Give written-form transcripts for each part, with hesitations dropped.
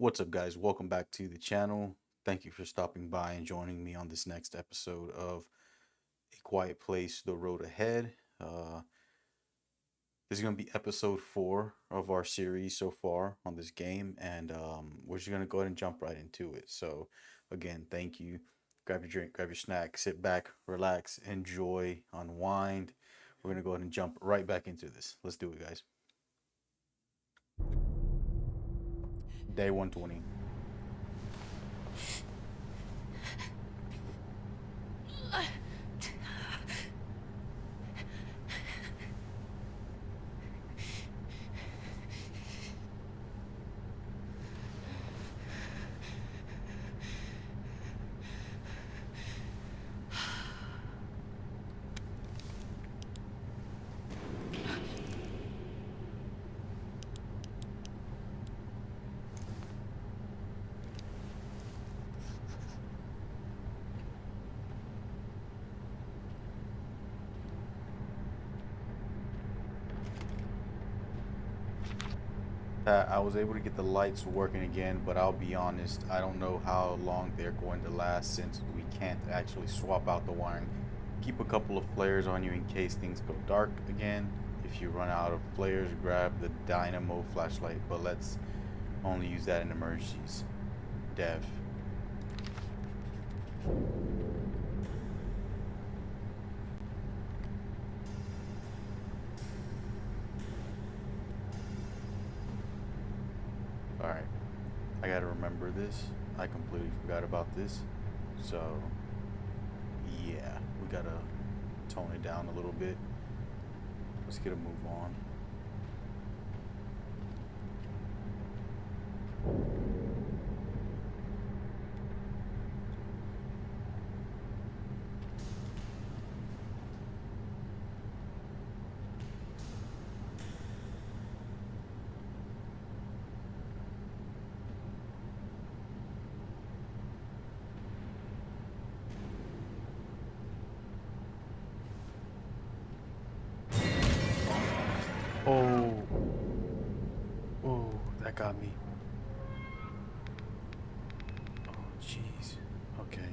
What's up, guys? Welcome back to the channel. Thank you for stopping by and joining me on this next episode of A Quiet Place, The Road Ahead. This is going to be episode 4 of our series so far on this game, and we're just going to go ahead and jump right into it. So, again, thank you. Grab your drink, grab your snack, sit back, relax, enjoy, unwind. We're going to go ahead and jump right back into this. Let's do it, guys. Day 120. I was able to get the lights working again, but I'll be honest, I don't know how long they're going to last since we can't actually swap out the wiring. Keep a couple of flares on you in case things go dark again. If you run out of flares, grab the dynamo flashlight, but let's only use that in emergencies. Dev. Alright, I gotta remember this. I completely forgot about this. So, yeah, we gotta tone it down a little bit. Let's get a move on. Oh, oh, that got me. Oh, jeez. Okay.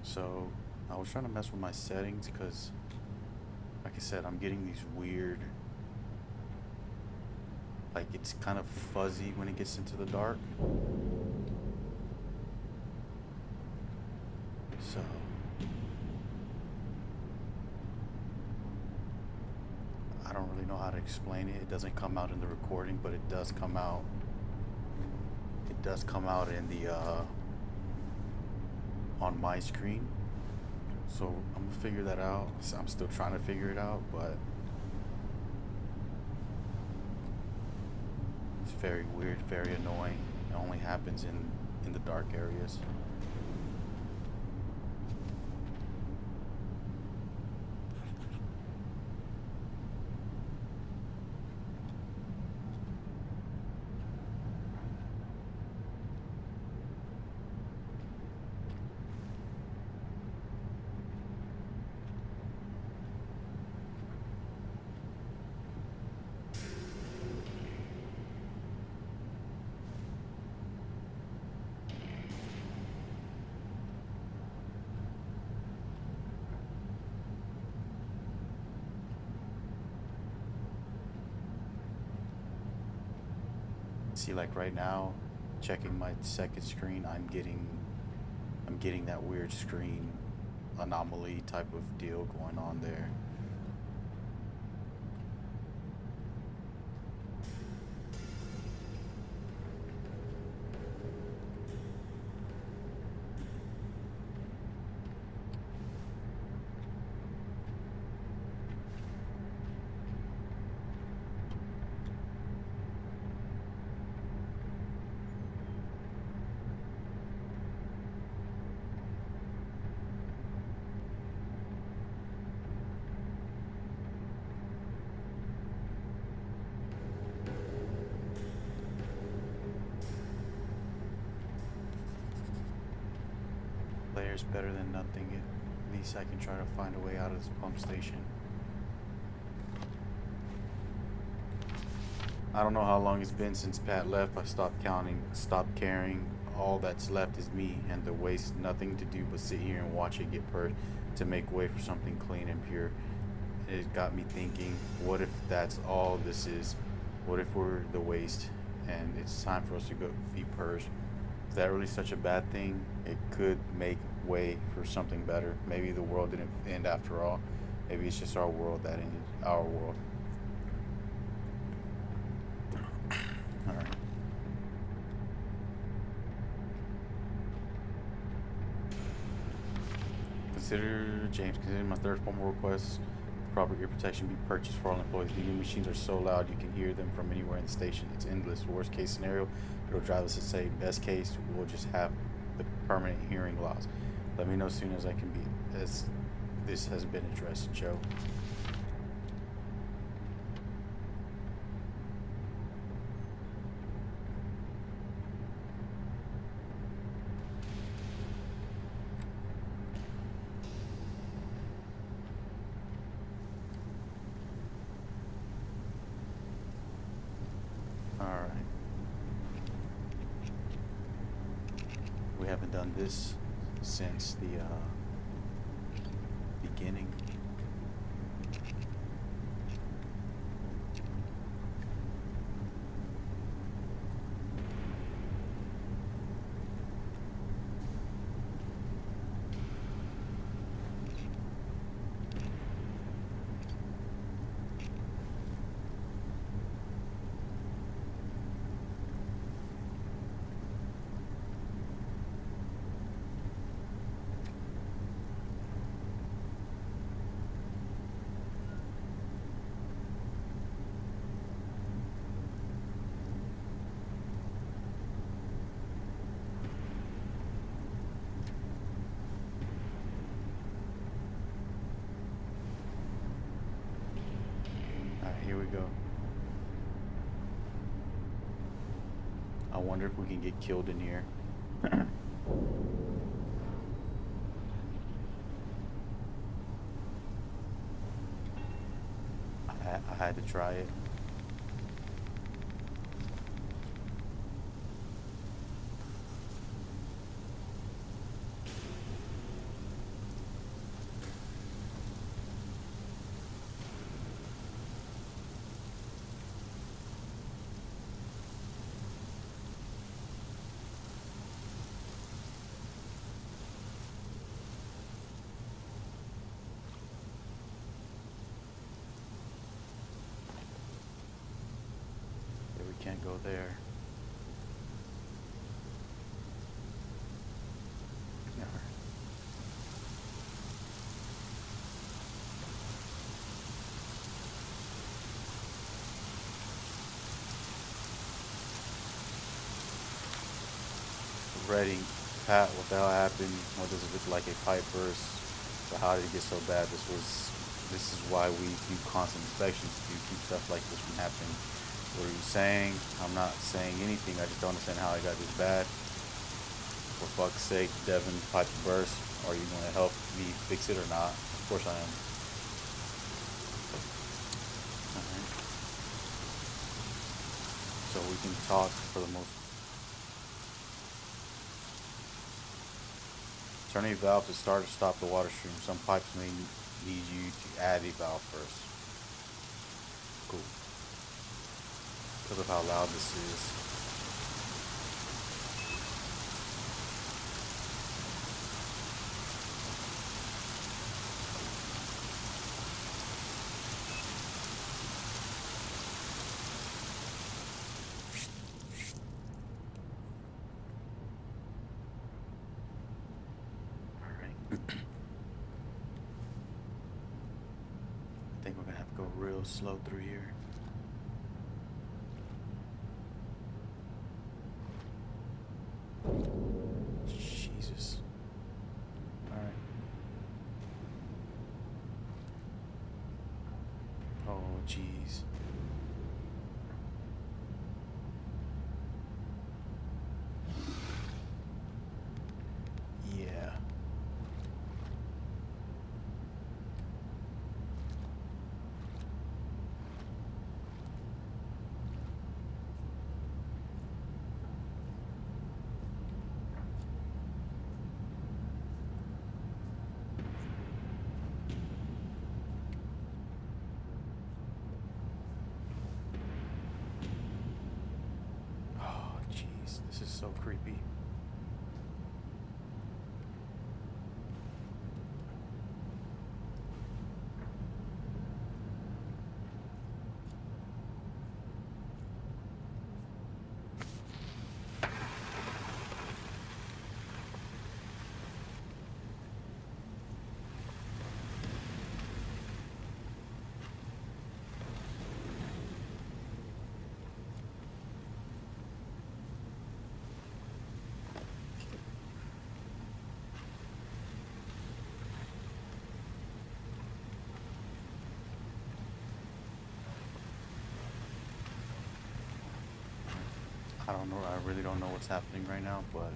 So, I was trying to mess with my settings because, like I said, I'm getting these weird, like it's kind of fuzzy when it gets into the dark. So, I don't really know how to explain it. It doesn't come out in the recording, but it does come out. It does come out in the, on my screen. So, I'm gonna figure that out. So I'm still trying to figure it out, but it's very weird, very annoying. It only happens in the dark areas. See, like right now, checking my second screen, I'm getting that weird screen anomaly type of deal going on there. Player's better than nothing. At least I can try to find a way out of this pump station. I don't know how long it's been since Pat left. I stopped counting, stopped caring. All that's left is me and the waste. Nothing to do but sit here and watch it get purged to make way for something clean and pure. It got me thinking, what if that's all this is? What if we're the waste and it's time for us to go be purged? Is that really such a bad thing? It could make way for something better. Maybe the world didn't end after all. Maybe it's just our world that ended. Our world. Alright. Consider my third formal request. Proper ear protection be purchased for all employees. The new machines are so loud you can hear them from anywhere in the station. It's endless. Worst case scenario, it'll drive us insane. Best case, we'll just have the permanent hearing loss. Let me know as soon as I can be as this has been addressed, Joe. Alright. We haven't done this since the beginning. Alright, here we go. I wonder if we can get killed in here. I had to try it. Yeah, we can't go there. Alright. Ready. Pat, what the hell happened? What does it look like? A pipe burst? So how did it get so bad? This is why we do constant inspections to keep stuff like this from happening. What are you saying? I'm not saying anything. I just don't understand how it got this bad. For fuck's sake, Devin, pipe burst. Are you going to help me fix it or not? Of course I am. Alright. So we can talk for the most. Turn a valve to start or stop the water stream. Some pipes may need you to add a valve first. Cool. Because of how loud this is. I think we're gonna have to go real slow through here. Jesus. Alright. Oh, jeez. Yeah. creepy. I don't know. I really don't know what's happening right now, but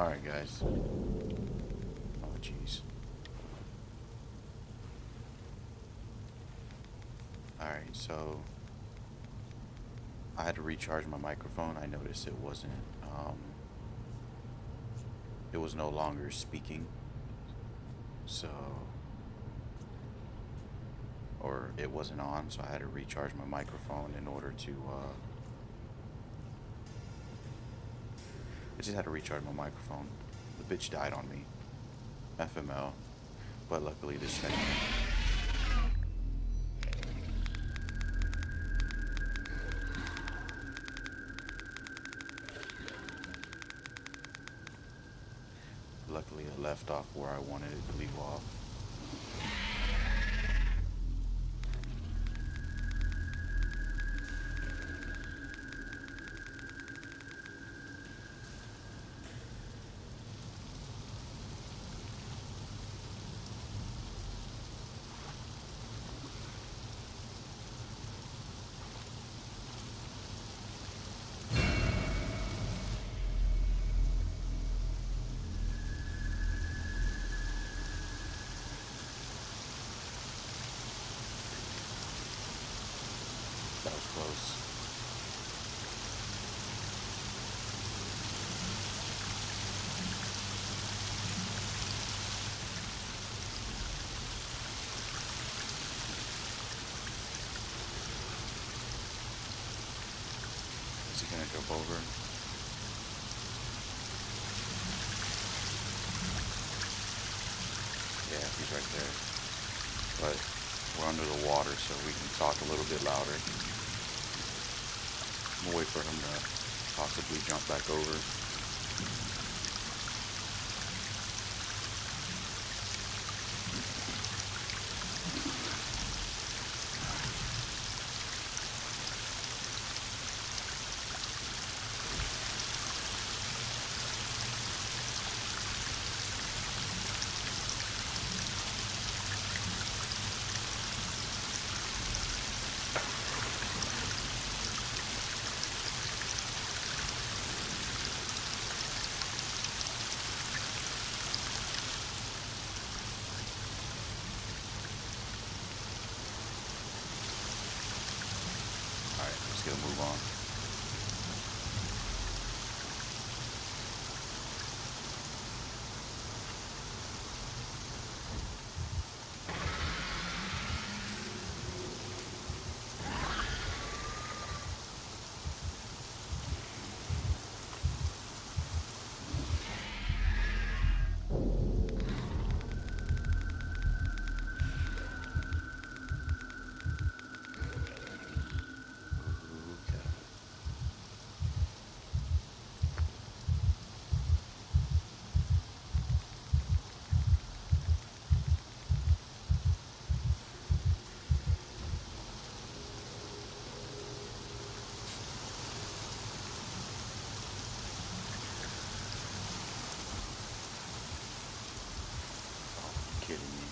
Alright, guys. Oh, jeez. Alright, so I had to recharge my microphone. I noticed it was no longer speaking. So, or it wasn't on, so I had to recharge my microphone in order to, I just had to recharge my microphone. The bitch died on me. FML. But luckily this thing. Luckily it left off where I wanted it to leave off. That was close. Is he gonna jump over? Yeah, he's right there. But we're under the water, so we can talk a little bit louder. I'm gonna wait for him to possibly jump back over. Alright, let's get a move on. Okay. Oh, you kidding me?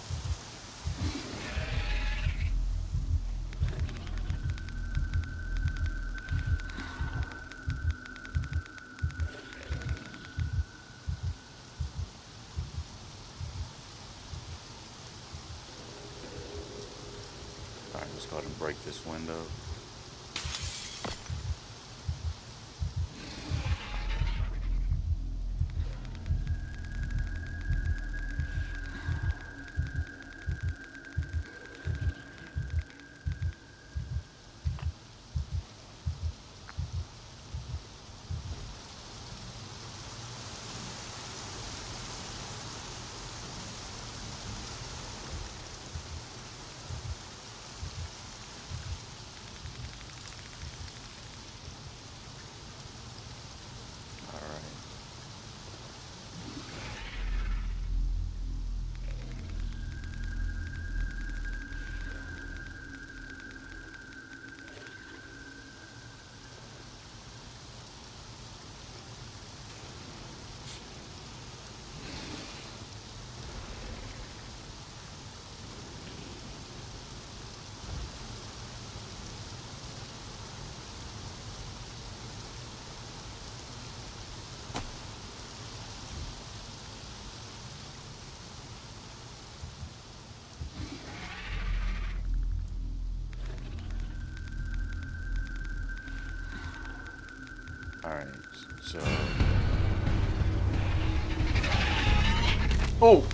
Alright, let's go ahead and break this window. Alright, so... Oh!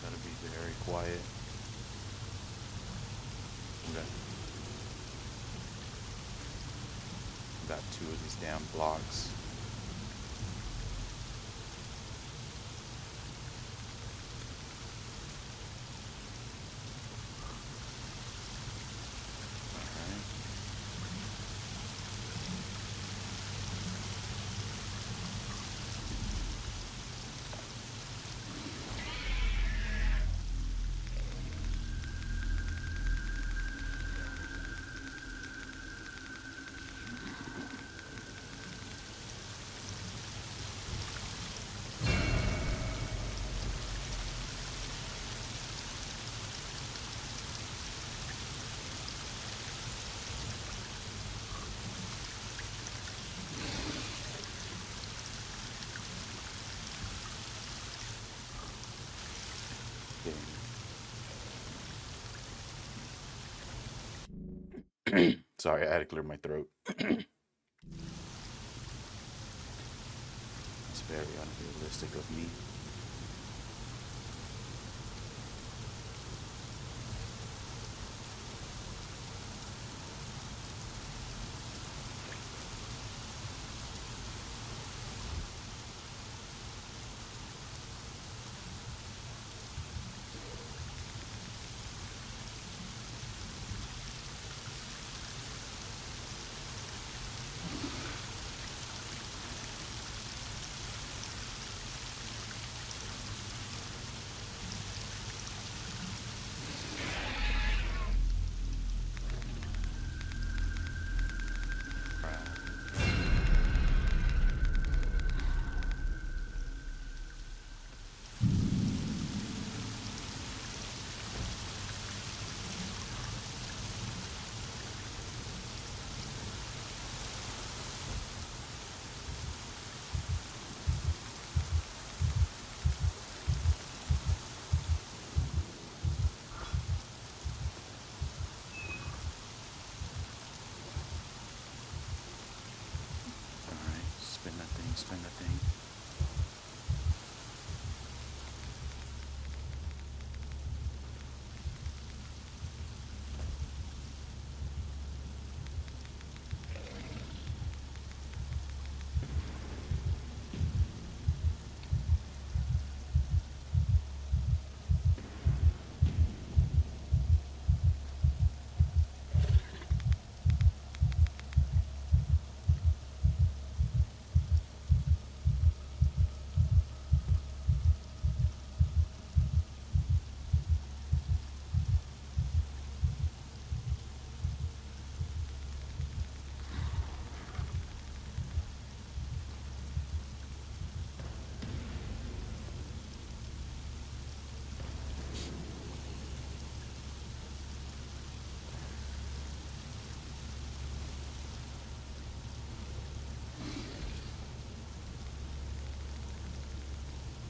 Gotta be very quiet. Okay. Got two of these damn blocks. Alright. Sorry, I had to clear my throat. It's very unrealistic of me. Alright, spin that thing, spin that thing.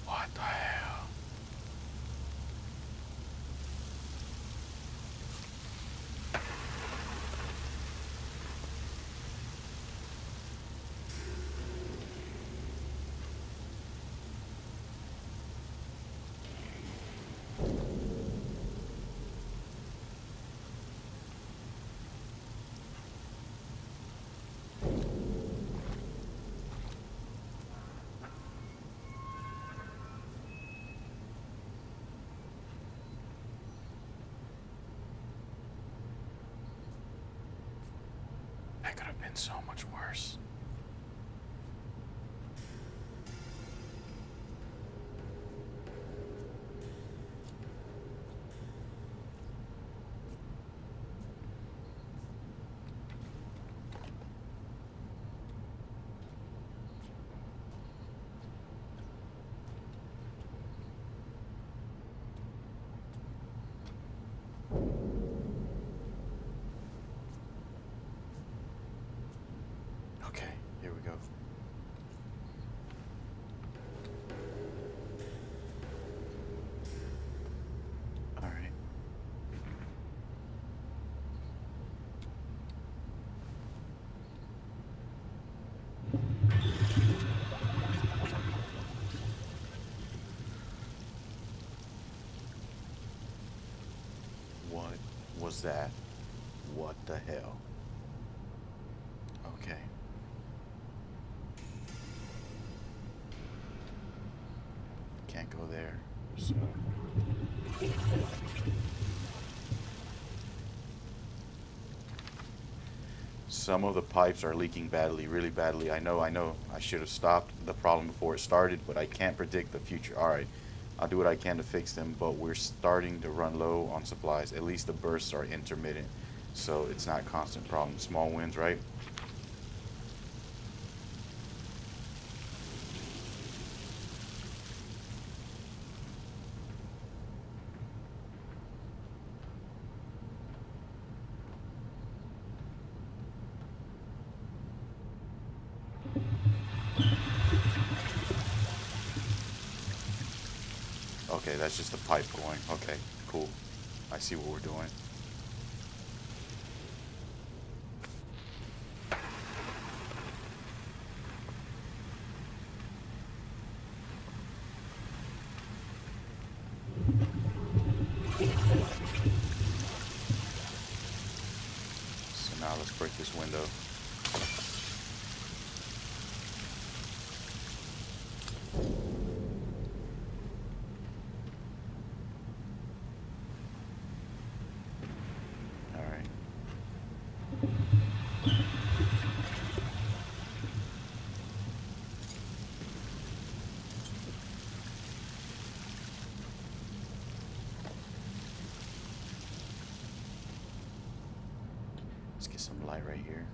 What the hell? That could have been so much worse. was that? What the hell? Okay. Can't go there. So some of the pipes are leaking badly, really badly. I know. I should have stopped the problem before it started, but I can't predict the future. Alright, I'll do what I can to fix them, but we're starting to run low on supplies. At least the bursts are intermittent, so it's not constant problem. Small wins, right? Okay, that's just the pipe going. Okay, cool. I see what we're doing. So now let's break this window. Alright. Let's get some light right here.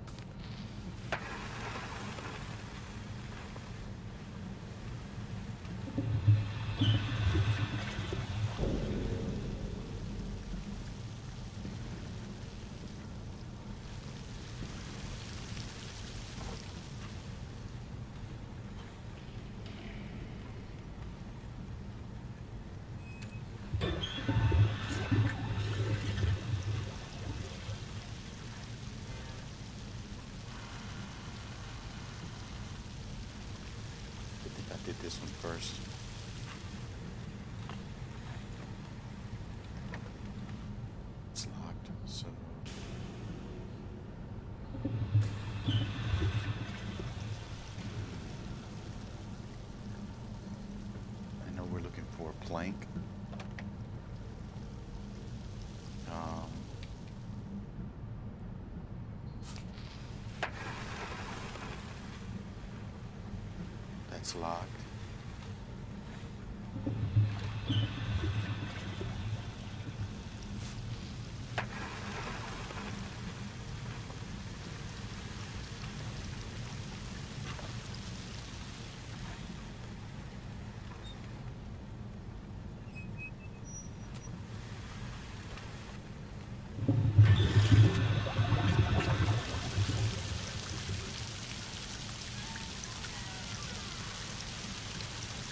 I think I did this one first. It's locked, so I know we're looking for a plank. Um, that's locked.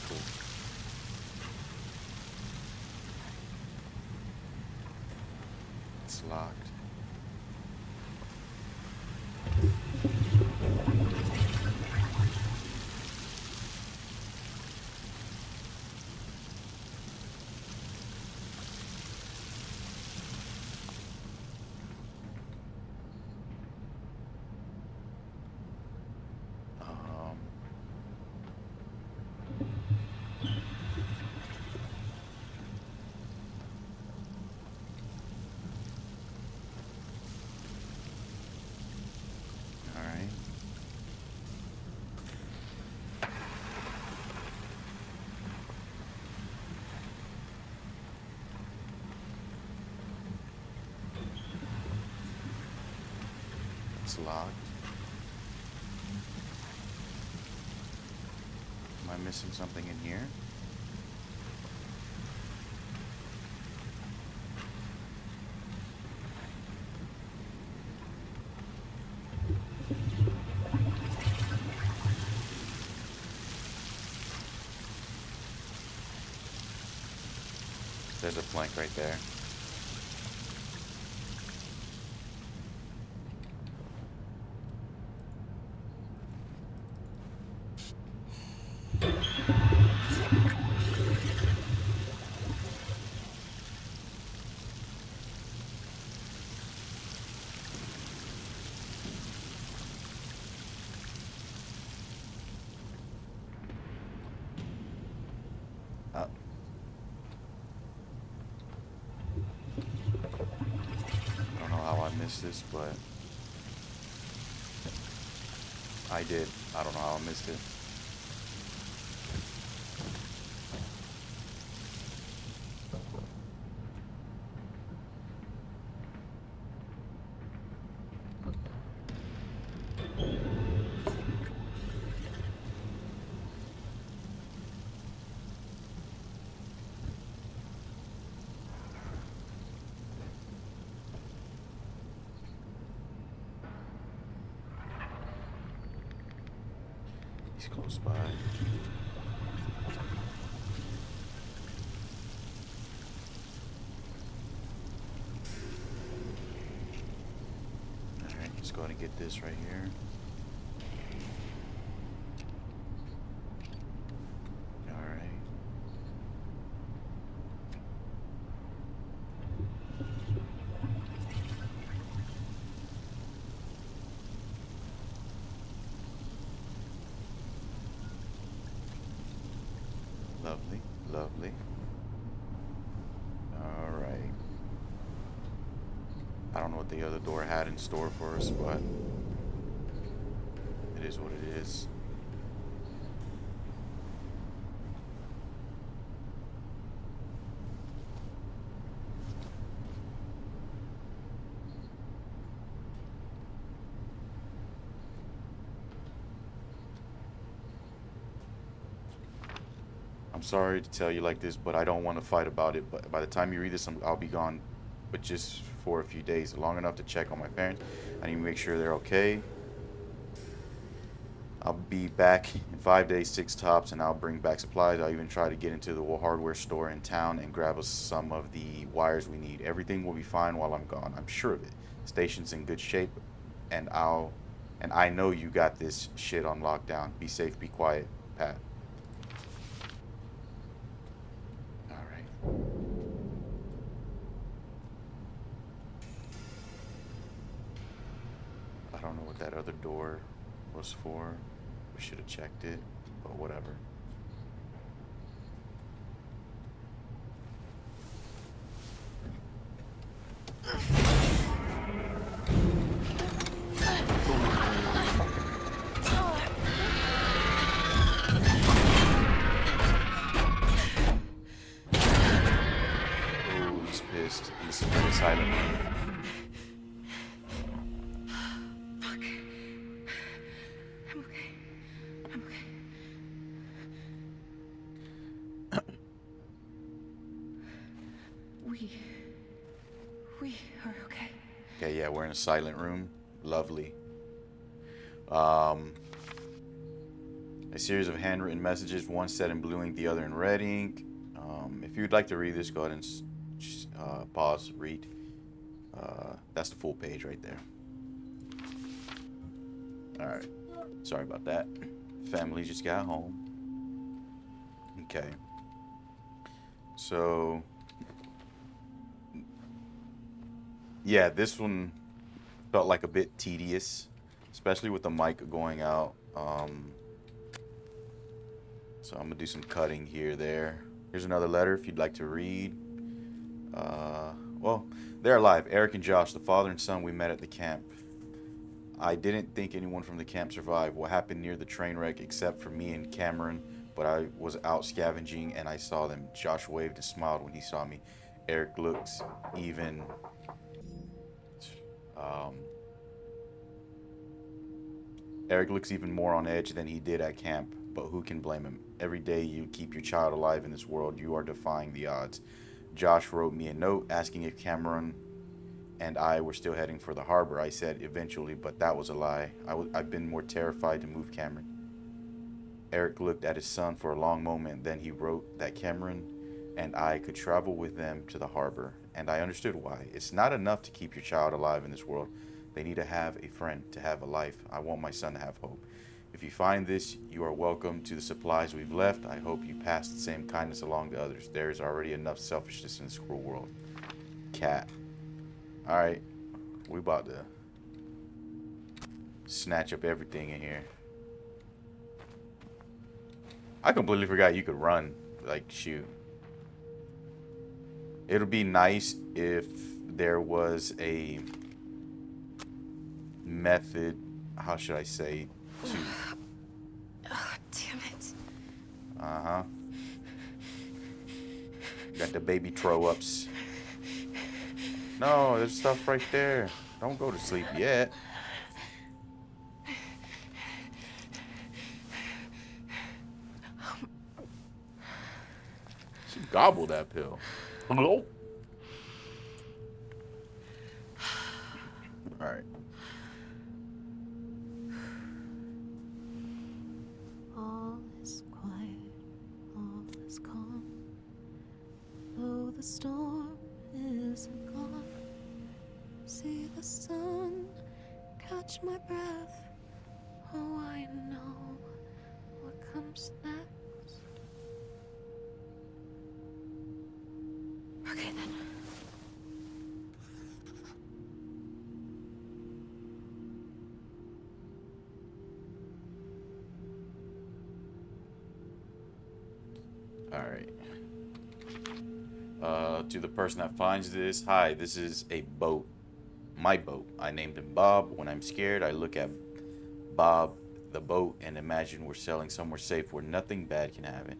Cool. It's locked. Um, all right. It's locked. Am I missing something in here? There's a plank right there. this, but I did. I don't know how I missed it. He's close by. Alright, let's go ahead and get this right here. Alright. Lovely, lovely. Alright. I don't know what the other door had in store for us, but it is what it is. I'm sorry to tell you like this, but I don't want to fight about it. But by the time you read this, I'll be gone, but just for a few days, long enough to check on my parents. I need to make sure they're okay. I'll be back in 5 days, 6 tops, and I'll bring back supplies. I'll even try to get into the hardware store in town and grab us some of the wires we need. Everything will be fine while I'm gone. I'm sure of it. Station's in good shape, and I know you got this shit on lockdown. Be safe, be quiet, Pat. All right. I don't know what that other door was for. We should have checked it, but whatever. Oh, he's pissed. He's in the silent room. Fuck. I'm okay. I'm okay. We are okay. Okay, yeah, we're in a silent room. Lovely. Um, a series of handwritten messages, one set in blue ink, the other in red ink. If you'd like to read this, go ahead and pause, read. That's the full page right there. All right. Sorry about that. Family just got home. Okay. So, yeah, this one felt like a bit tedious, especially with the mic going out. So I'm gonna do some cutting here, there. Here's another letter if you'd like to read. Well, they're alive. Eric and Josh, the father and son we met at the camp. I didn't think anyone from the camp survived what happened near the train wreck except for me and Cameron, but I was out scavenging and I saw them. Josh waved and smiled when he saw me. Eric looks even um, Eric looks even more on edge than he did at camp, but who can blame him? Every day you keep your child alive in this world, you are defying the odds. Josh wrote me a note asking if Cameron and I were still heading for the harbor. I said eventually, but that was a lie. I've been more terrified to move Cameron. Eric looked at his son for a long moment, then he wrote that Cameron and I could travel with them to the harbor, and I understood why. It's not enough to keep your child alive in this world. They need to have a friend, to have a life. I want my son to have hope. If you find this, you are welcome to the supplies we've left. I hope you pass the same kindness along to others. There is already enough selfishness in this cruel world. Cat. Alright, we about to snatch up everything in here. I completely forgot you could run. Like, shoot. It'll be nice if there was a method, how should I say, to. Oh, damn it. Uh huh. Got the baby throw ups. No, there's stuff right there. Don't go to sleep yet. She gobbled that pill. Hello? All right. All is quiet, all is calm. Though the storm isn't gone, see the sun catch my breath. Oh, I know what comes next. Okay, then. All right. To the person that finds this, hi, this is a boat. My boat. I named him Bob. When I'm scared, I look at Bob, the boat, and imagine we're sailing somewhere safe where nothing bad can happen.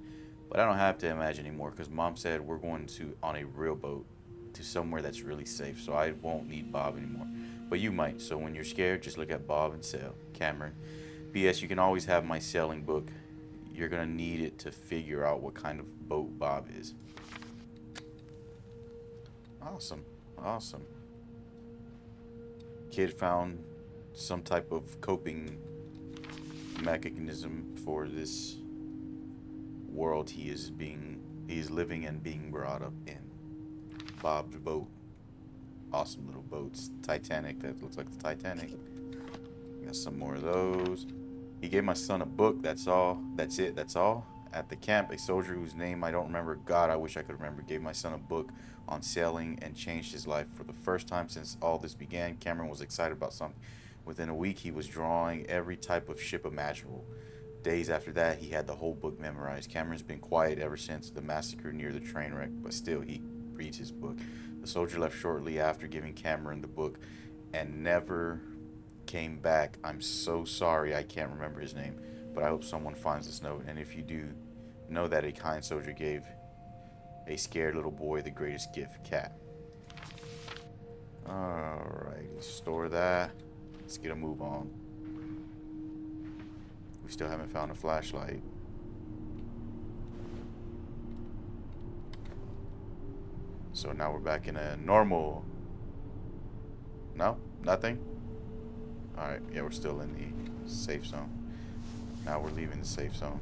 But I don't have to imagine anymore because Mom said we're going to on a real boat to somewhere that's really safe. So I won't need Bob anymore. But you might. So when you're scared, just look at Bob and sail. Cameron. P.S. You can always have my sailing book. You're gonna need it to figure out what kind of boat Bob is. Awesome. Awesome. Kid found some type of coping mechanism for this world he's living and being brought up in. Bob's boat. Awesome little boats. Titanic, that looks like the Titanic. Got some more of those. He gave my son a book, that's all. That's it, that's all. At the camp, a soldier whose name I don't remember, God, I wish I could remember, gave my son a book on sailing and changed his life. For the first time since all this began, Cameron was excited about something. Within a week, he was drawing every type of ship imaginable. Days after that, he had the whole book memorized. Cameron's been quiet ever since the massacre near the train wreck, but still, he reads his book. The soldier left shortly after giving Cameron the book and never came back. I'm so sorry I can't remember his name, but I hope someone finds this note. And if you do, know that a kind soldier gave a scared little boy the greatest gift, cat. Alright, store that. Let's get a move on. We still haven't found a flashlight. So now we're back in a normal. No? Nothing? Alright, yeah, we're still in the safe zone. Now we're leaving the safe zone.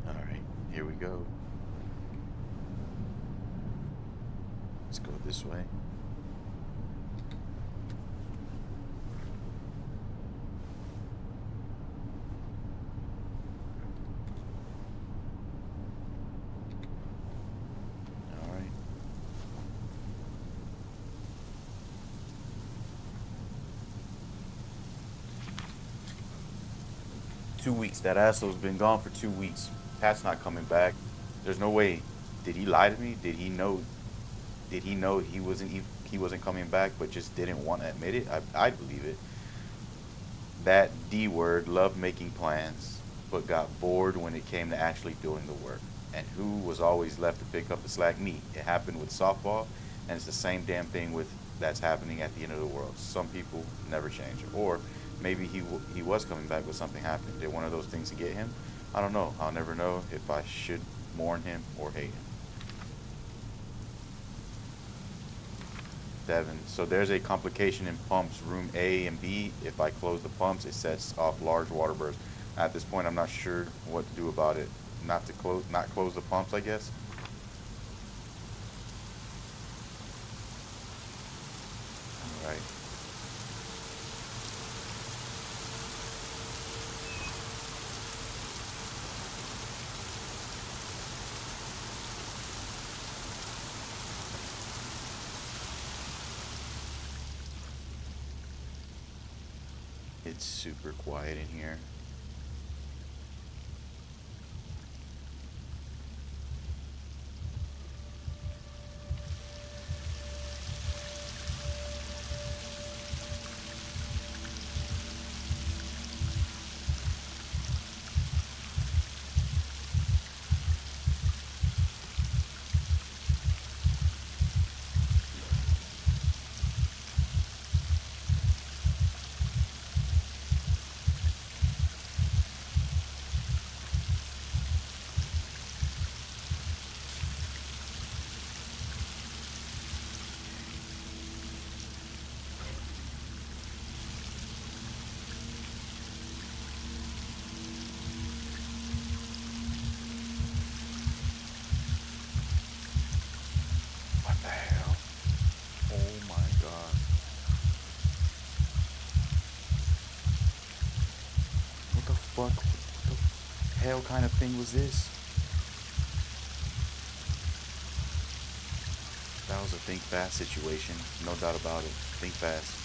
Alright, here we go. Let's go this way. Alright. 2 weeks. That asshole's been gone for 2 weeks. Pat's not coming back. There's no way. Did he lie to me? Did he know? Did he know he wasn't coming back, but just didn't want to admit it? I believe it. That D word loved making plans, but got bored when it came to actually doing the work. And who was always left to pick up the slack? Me. It happened with softball, and it's the same damn thing with that's happening at the end of the world. Some people never change, or maybe he was coming back, but something happened. Did one of those things to get him? I don't know. I'll never know if I should mourn him or hate him. Devin. So there's a complication in pumps room A and B. If I close the pumps, it sets off large water bursts. At this point, I'm not sure what to do about it. Not close the pumps, I guess. All right. It's super quiet in here. the hell? Oh my god. What the fuck? What the hell kind of thing was this? That was a think fast situation. No doubt about it. Think fast.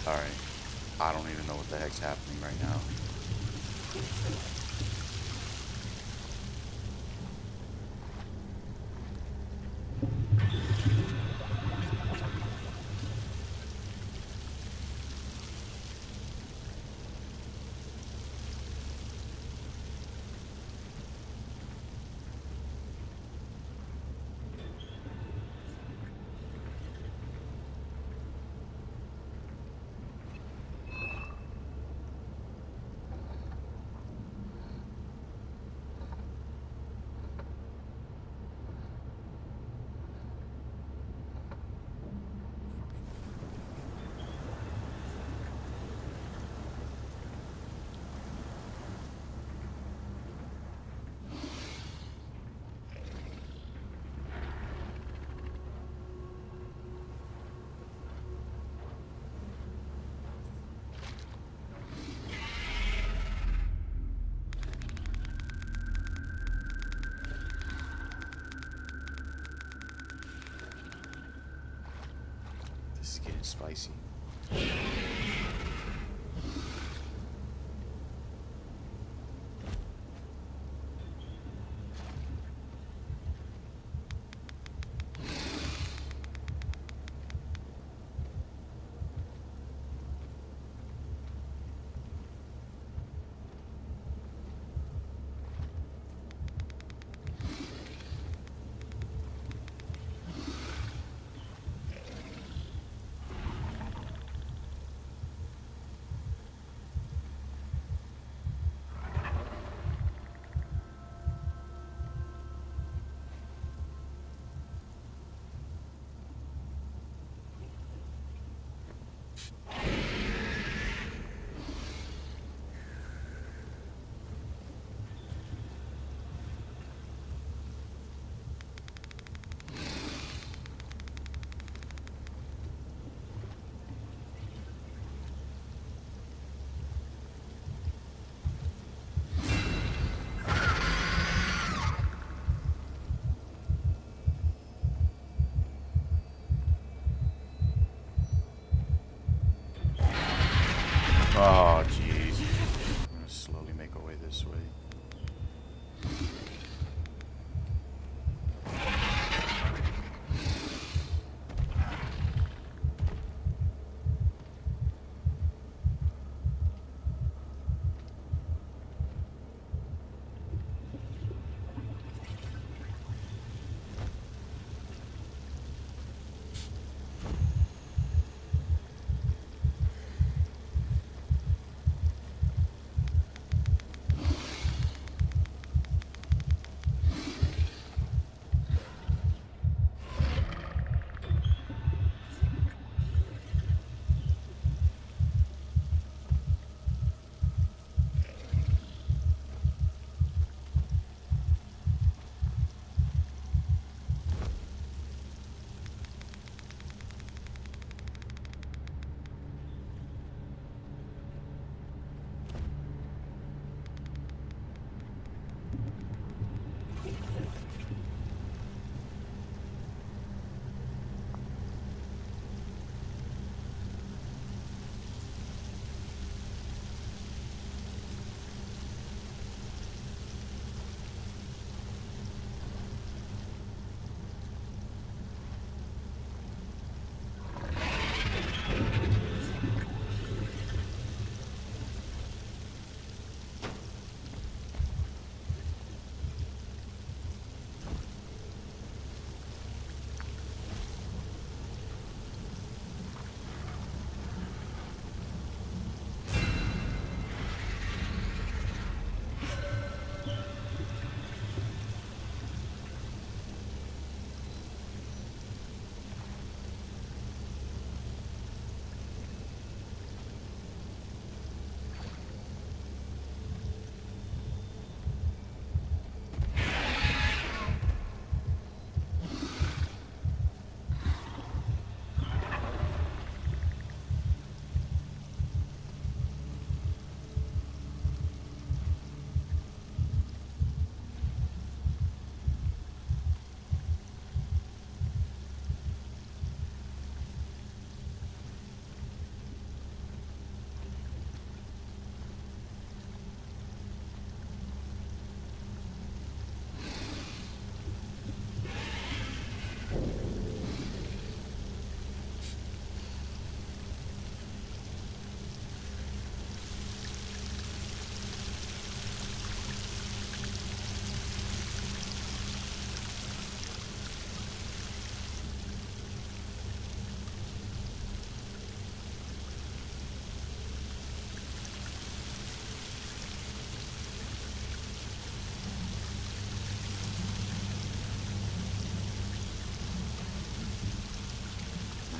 Alright. I don't even know what the heck's happening right now. This is getting spicy. Oh, jeez. I'm gonna slowly make our way this way.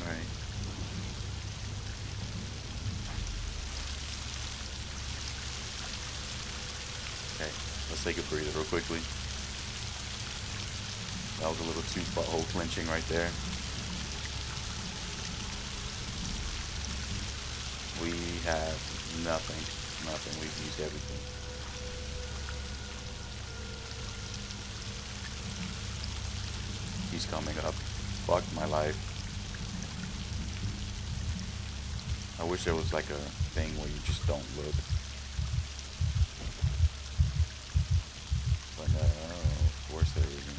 Right. Okay, let's take a breather real quickly. That was a little too butthole clenching right there. We have nothing. Nothing. We've used everything. He's coming up. Fuck my life. I wish there was like a thing where you just don't look. But no, of course there isn't.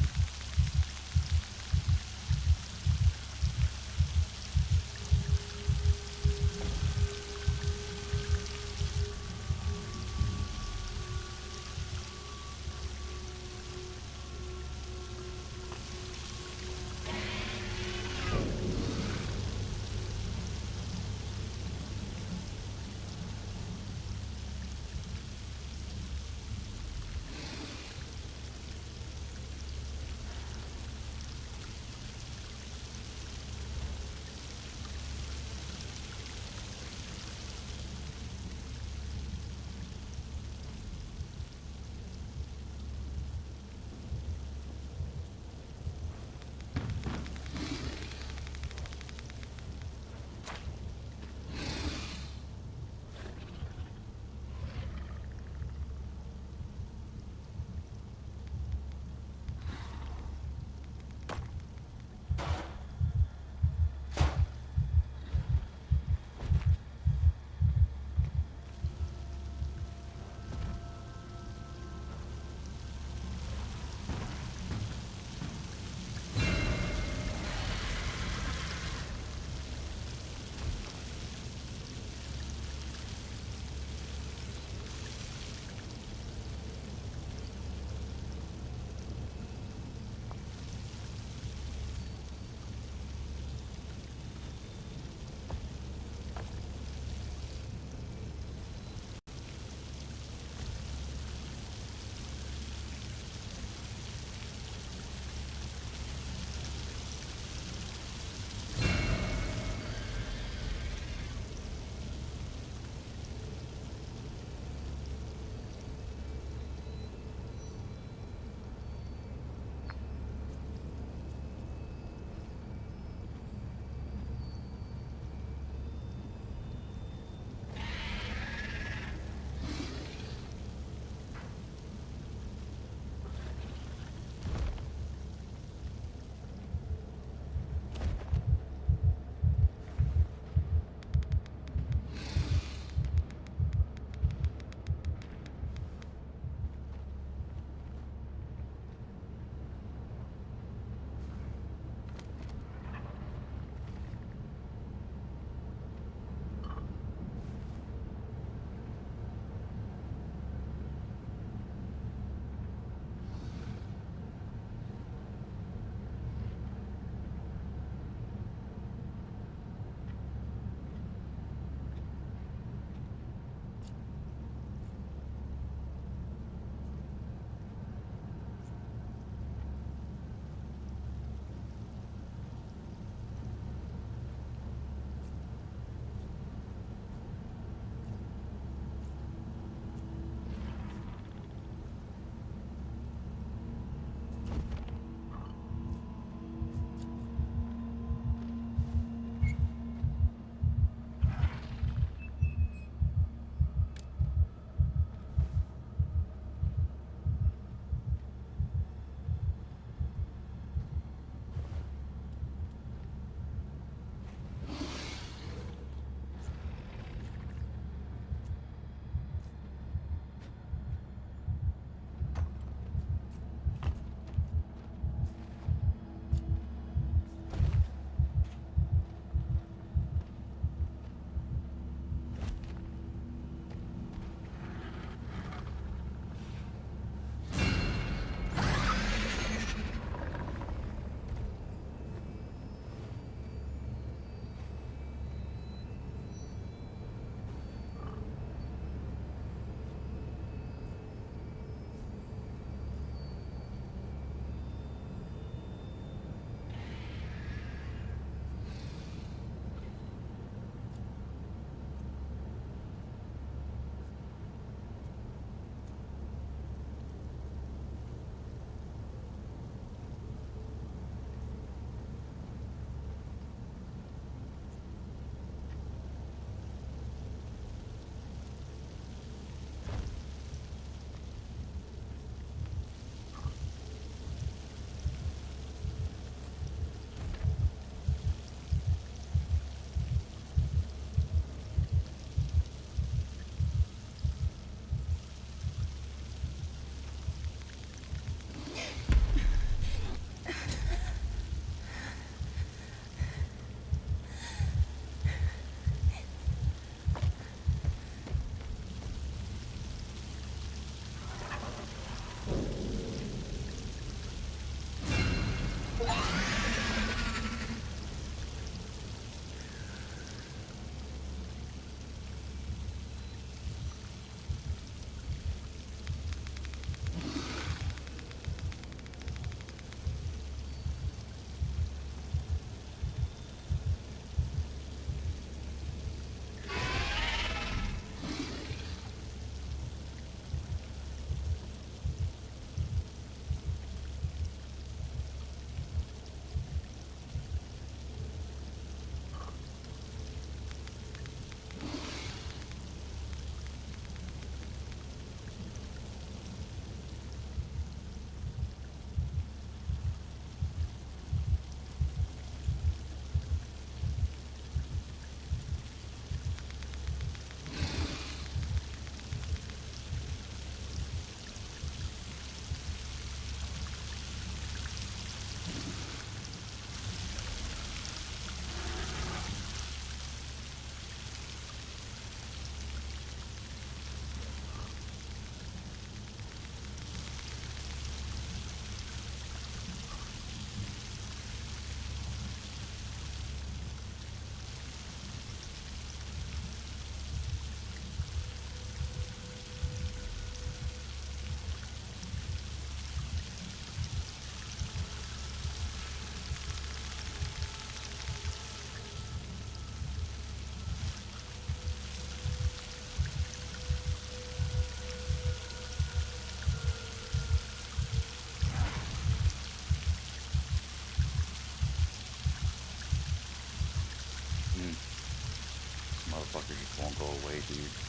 motherfucker just won't go away, dude.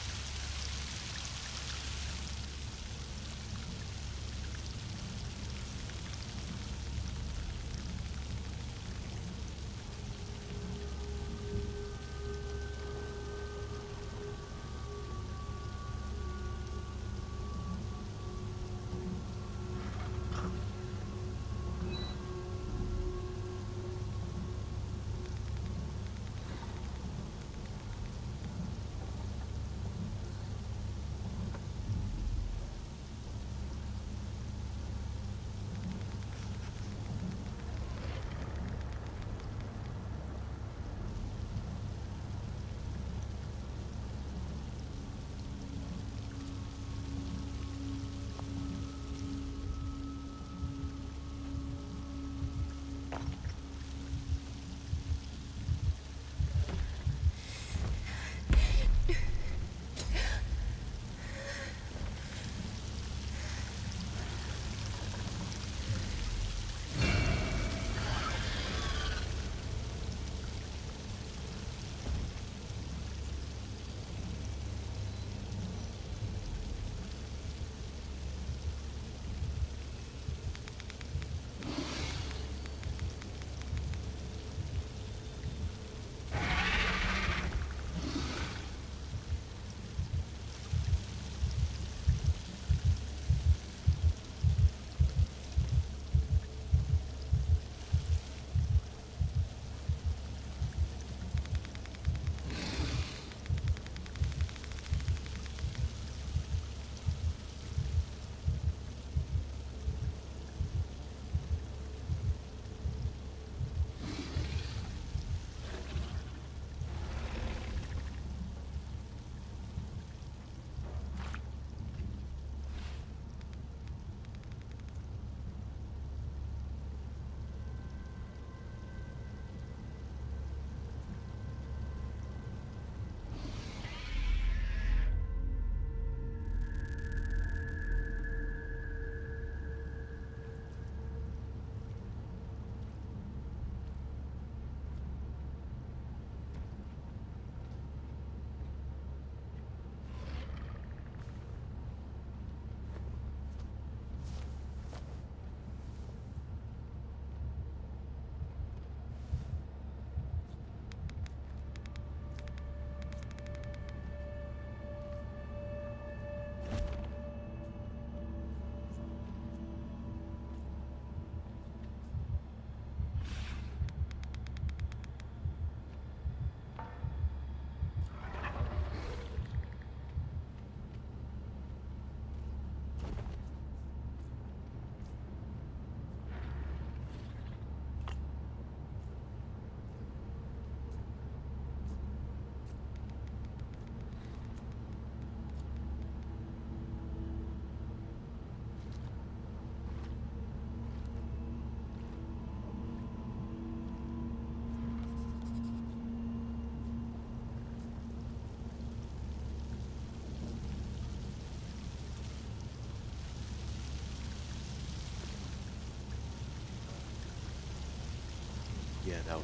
Yeah, that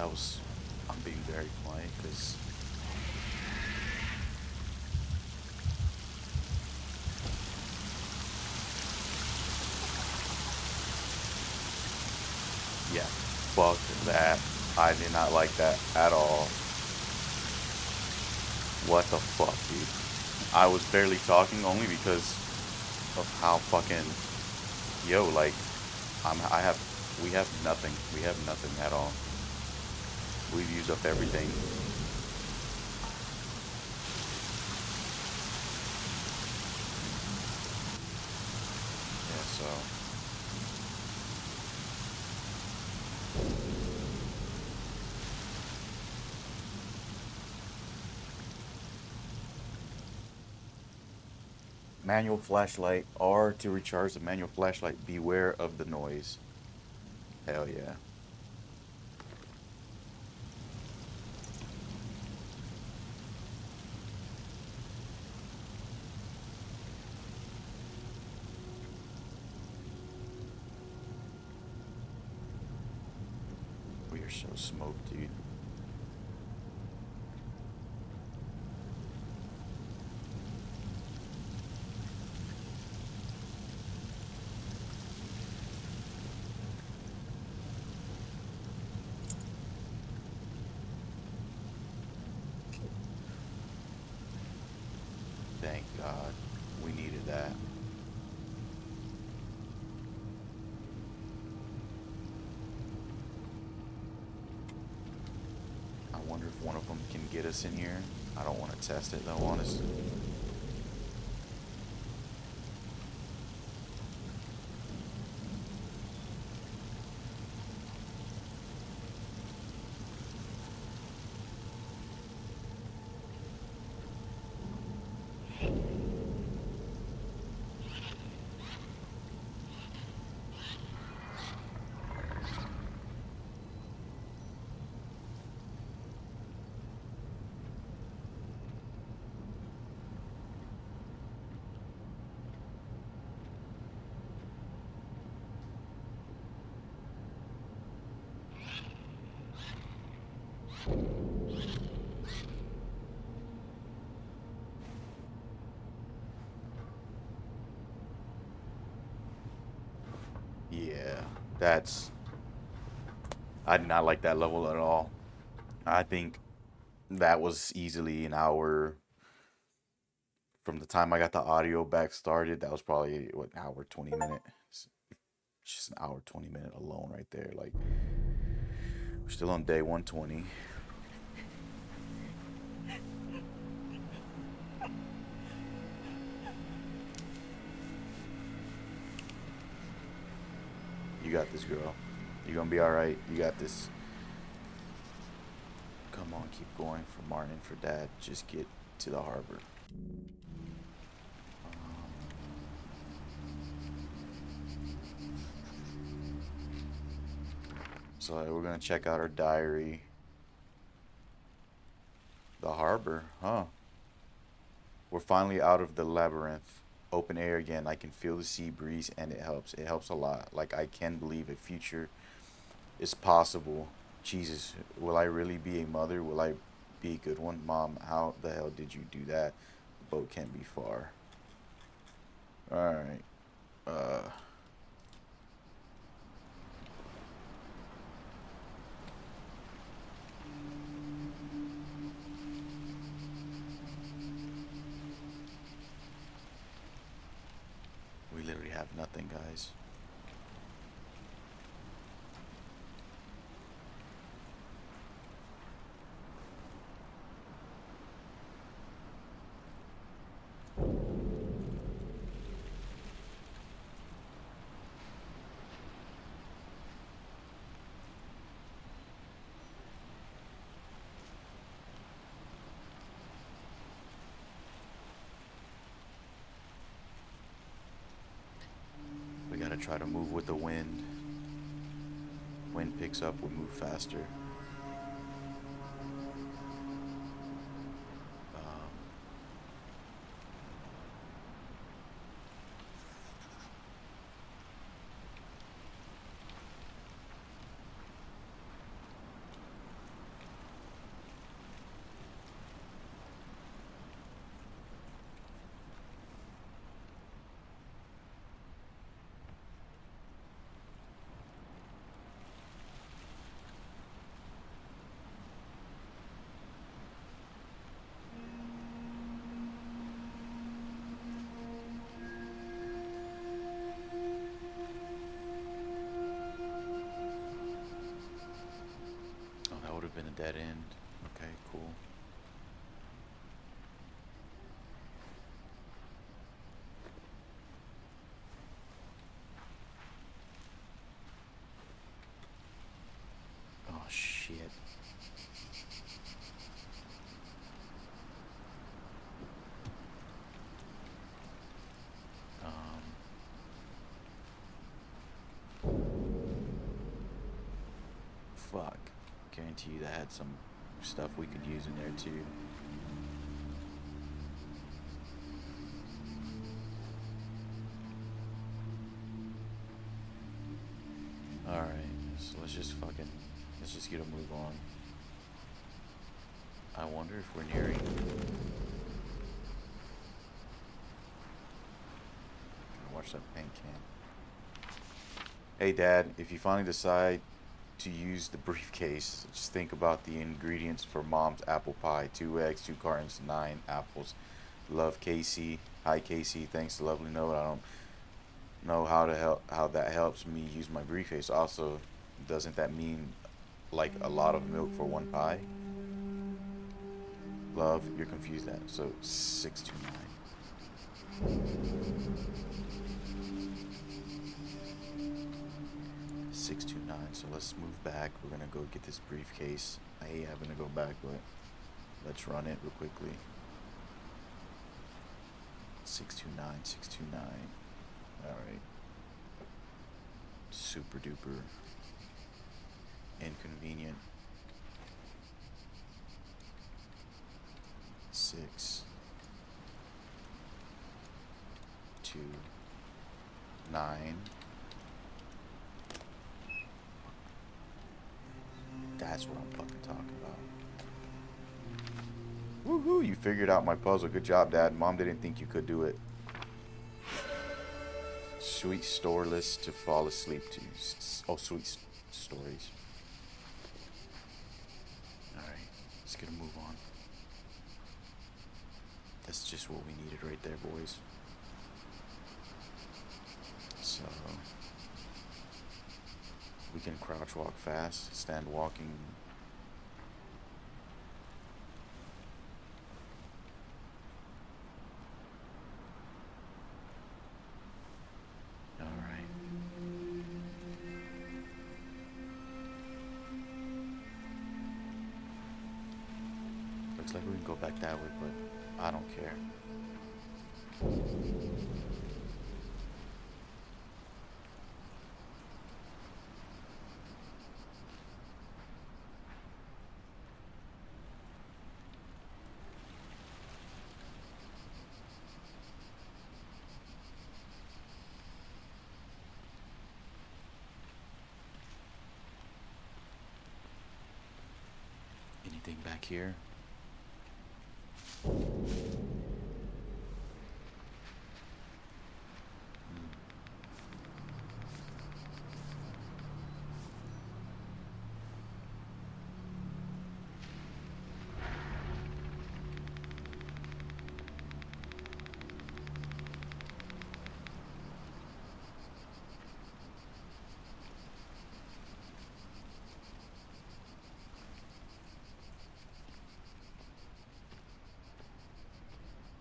was. I'm being very quiet because yeah, fuck that. I did not like that at all. What the fuck, dude? I was barely talking only because of how fucking yo like I have we have nothing. We have nothing at all. We've used up everything. Yeah, so manual flashlight or to recharge the manual flashlight, beware of the noise. Hell yeah. We are so smoked, dude. if one of them can get us in here. I don't want to test it though, honestly. Yeah, that's... I did not like that level at all. I think that was easily an hour from the time I got the audio back started. That was probably what, an hour 20 minute. It's just an hour 20 minute alone right there. Like, we're still on day 120. You got this, girl. You're gonna be all right. You got this. Come on, keep going for Martin and for Dad. Just get to the harbor. So we're gonna check out our diary. The harbor, huh? We're finally out of the labyrinth. Open air again. I can feel the sea breeze and it helps. It helps a lot. Like, I can believe a future is possible. Jesus, will I really be a mother? Will I be a good one? Mom, how the hell did you do that? The boat can't be far. Alright. Uh we literally have nothing, guys. We gotta try to move with the wind. Wind picks up, we move faster. Um, oh, that would have been a dead end. Okay, cool. Oh shit. Um, fuck. Guarantee you that had some stuff we could use in there too. Alright, so let's just get a move on. I wonder if we're nearing... Watch that paint can. Hey Dad, if you finally decide to use the briefcase, just think about the ingredients for Mom's apple pie. 2 eggs, 2 cartons, 9 apples. Love, Casey. Hi Casey, thanks for the lovely note. I don't know how that helps me use my briefcase. Also, doesn't that mean like a lot of milk for one pie? Love, you're confused at. So 629. 629. So let's move back. We're gonna go get this briefcase. I hate having to go back, but let's run it real quickly. 629, 629. Alright. Super duper inconvenient. 6 2 9. That's what I'm fucking talking about. Woohoo, you figured out my puzzle. Good job, Dad. Mom didn't think you could do it. Sweet store list to fall asleep to. Oh, sweet stories. Alright, let's get a move on. That's just what we needed right there, boys. So, we can crouch walk fast, stand walking. Alright. Looks like we can go back that way, but I don't care. Anything back here?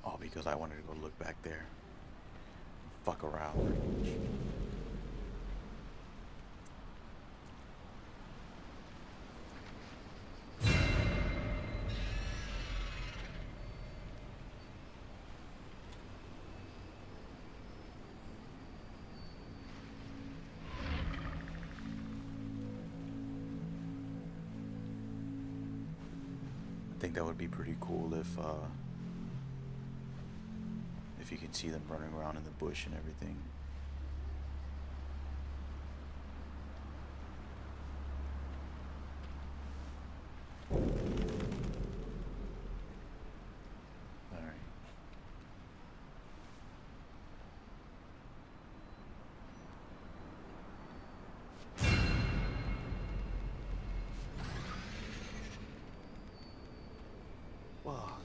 All because I wanted to go look back there. Fuck around pretty much. I think that would be pretty cool if you could see them running around in the bush and everything. Alright. Fuck.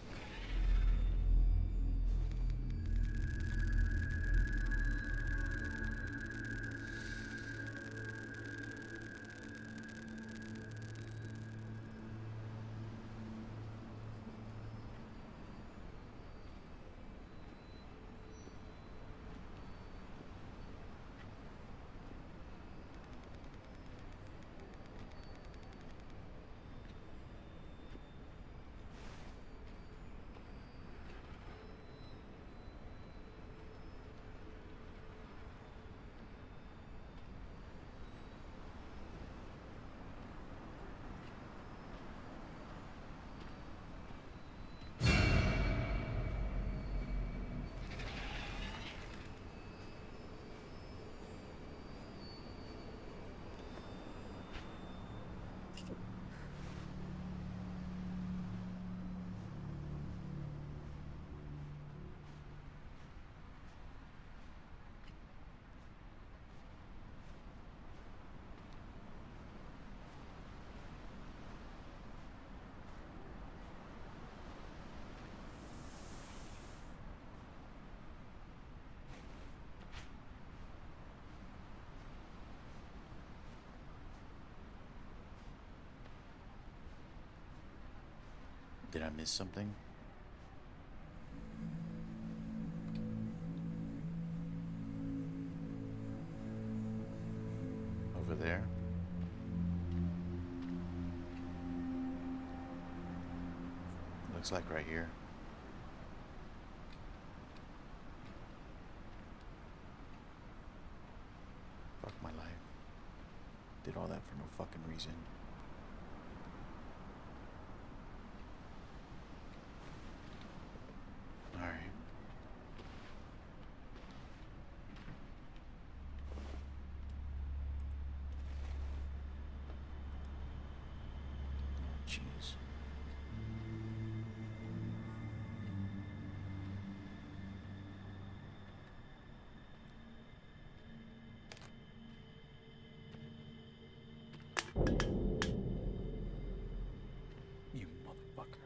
Did I miss something? Over there? Looks like right here. Fuck my life. Did all that for no fucking reason. Alright. Oh, jeez. You motherfucker.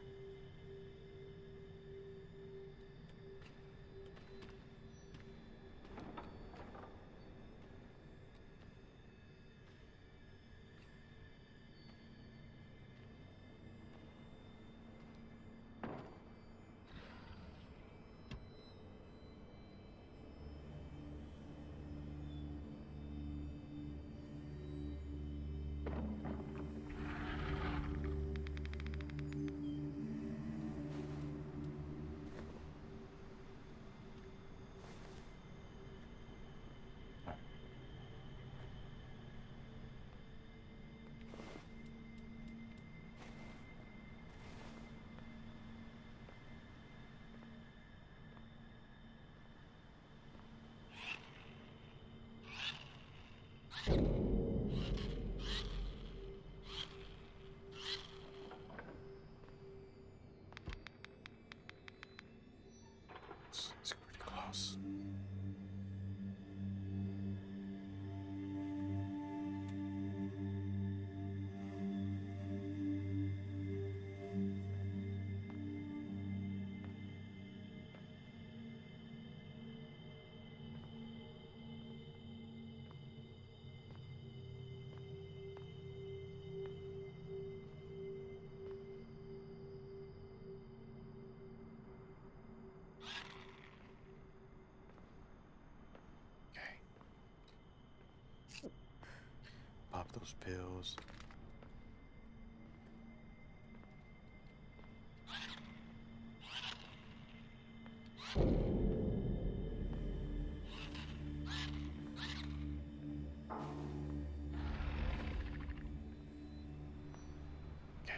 It's pretty close. Okay. Pop those pills. Okay.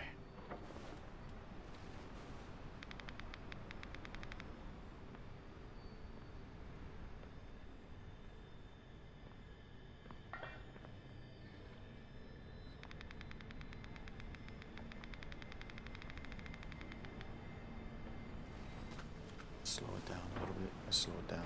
Slow it down a little bit. Let's slow it down.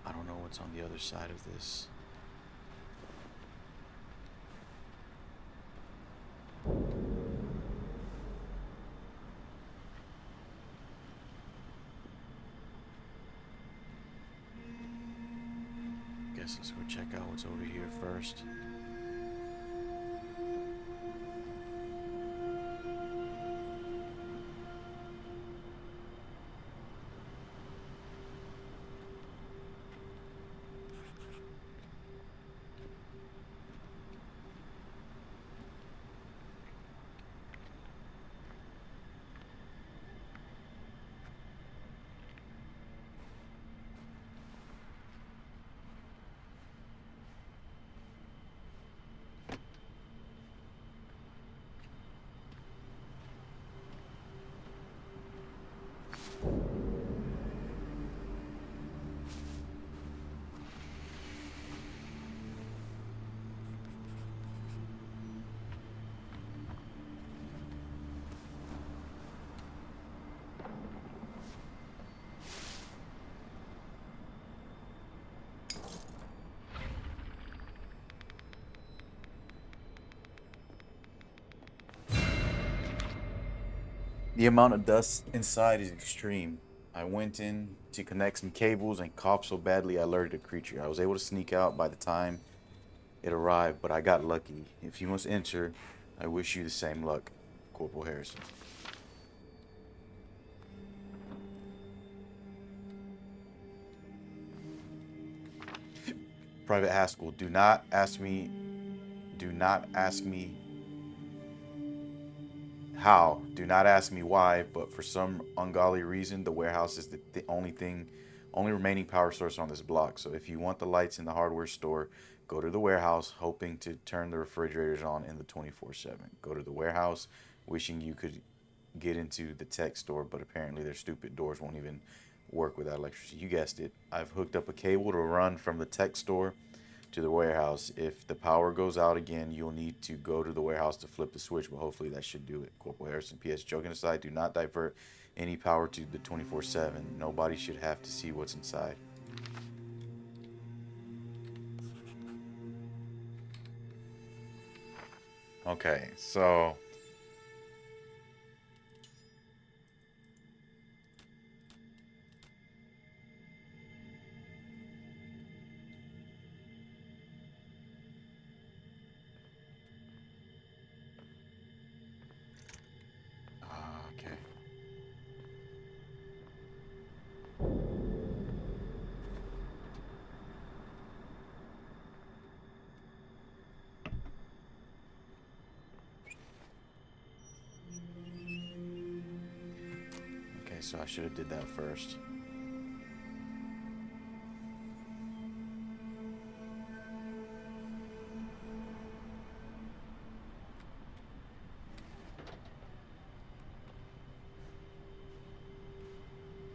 I don't know what's on the other side of this. Guess let's go check out what's over here first. The amount of dust inside is extreme. I went in to connect some cables and coughed so badly I alerted a creature. I was able to sneak out by the time it arrived, but I got lucky. If you must enter, I wish you the same luck. Corporal Harrison. Private Haskell, do not ask me how, do not ask me why, but for some ungodly reason, the warehouse is the only remaining power source on this block. So if you want the lights in the hardware store, go to the warehouse, hoping to turn the refrigerators on in the 24/7. Go to the warehouse, wishing you could get into the tech store, but apparently their stupid doors won't even work without electricity. You guessed it. I've hooked up a cable to run from the tech store to the warehouse. If the power goes out again, you'll need to go to the warehouse to flip the switch, but hopefully that should do it. Corporal Harrison. P.S. Joking aside, do not divert any power to the 24/7. Nobody should have to see what's inside. Okay, so okay. Okay, so I should have did that first.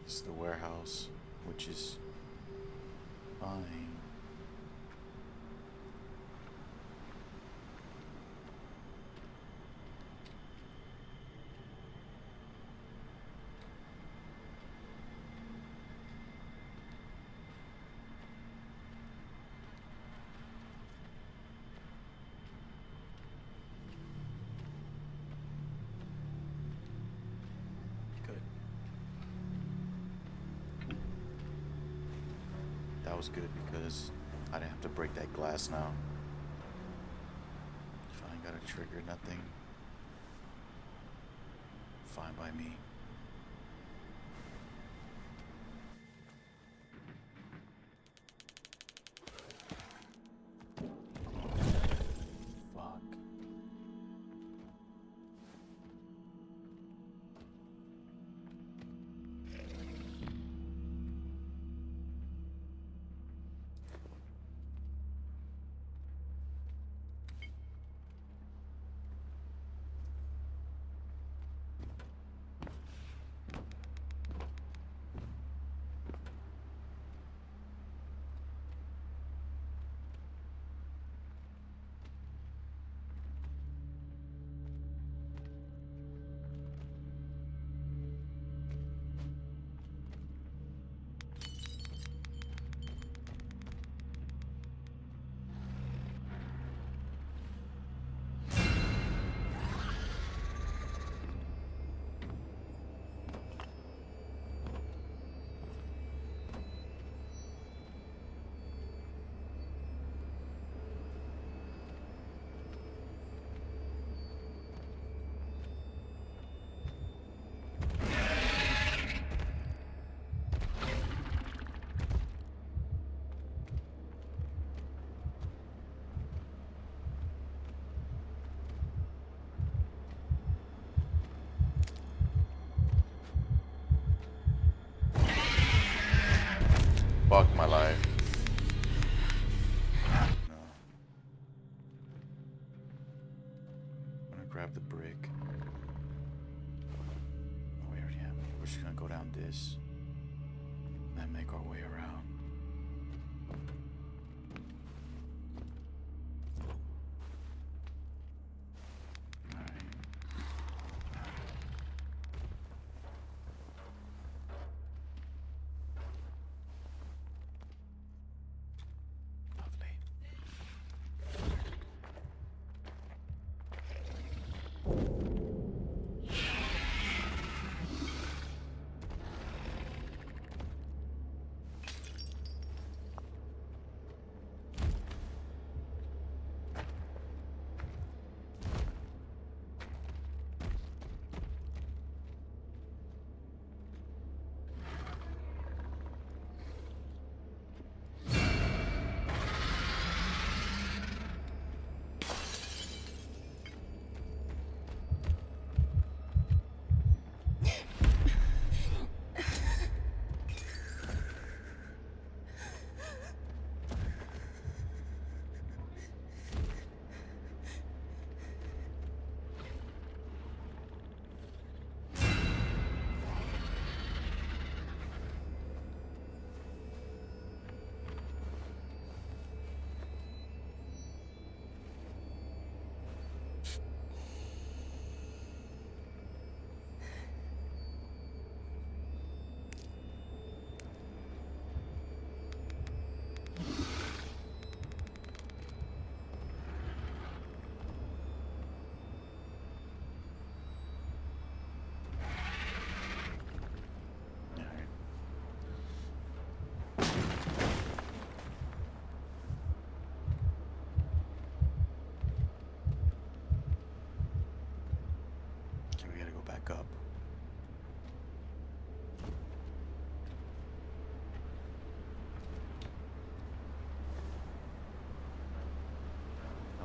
This is the warehouse, which is fine. Good. That was good because I didn't have to break that glass now. If I ain't got a trigger, nothing. Fine by me. Fuck. Fuck my life. No. I'm gonna grab the brick. Oh, we already have it. We're just gonna go down this. And then make our way around. Alright. Lovely.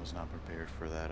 was not prepared for that.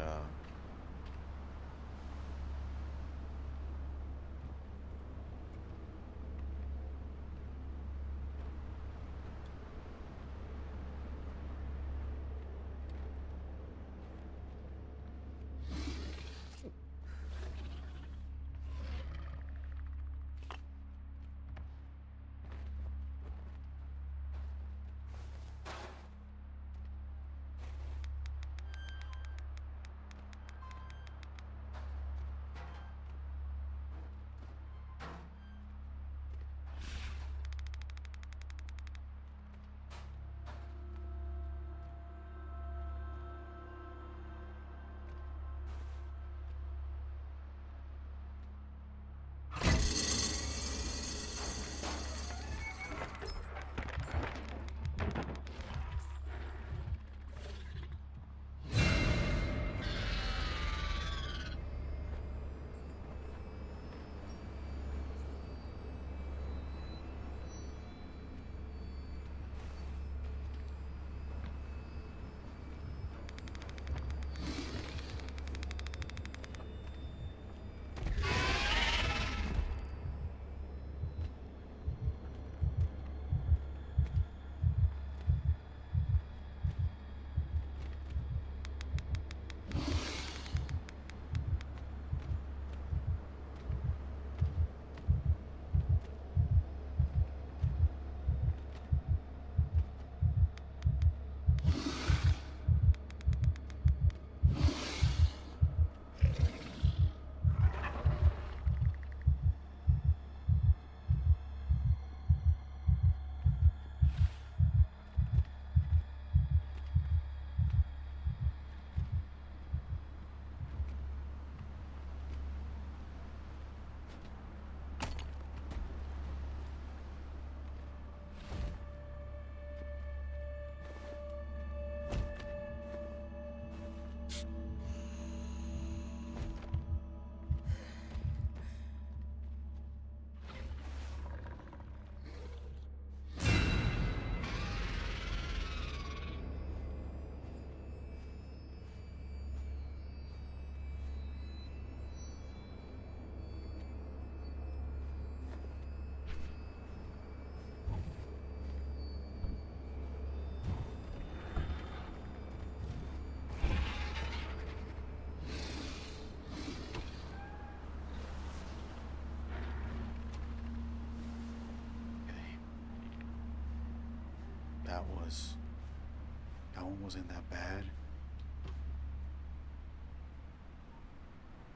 That one wasn't that bad.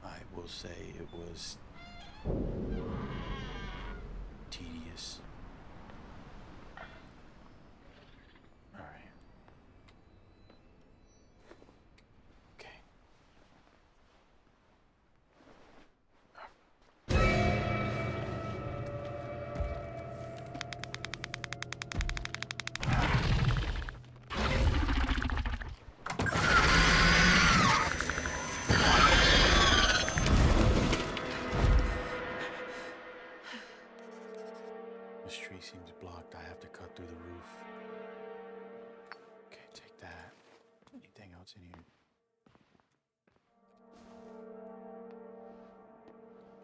I will say it was tedious. All right. Okay. This tree seems blocked. I have to cut through the roof. Okay, take that. Anything else in here?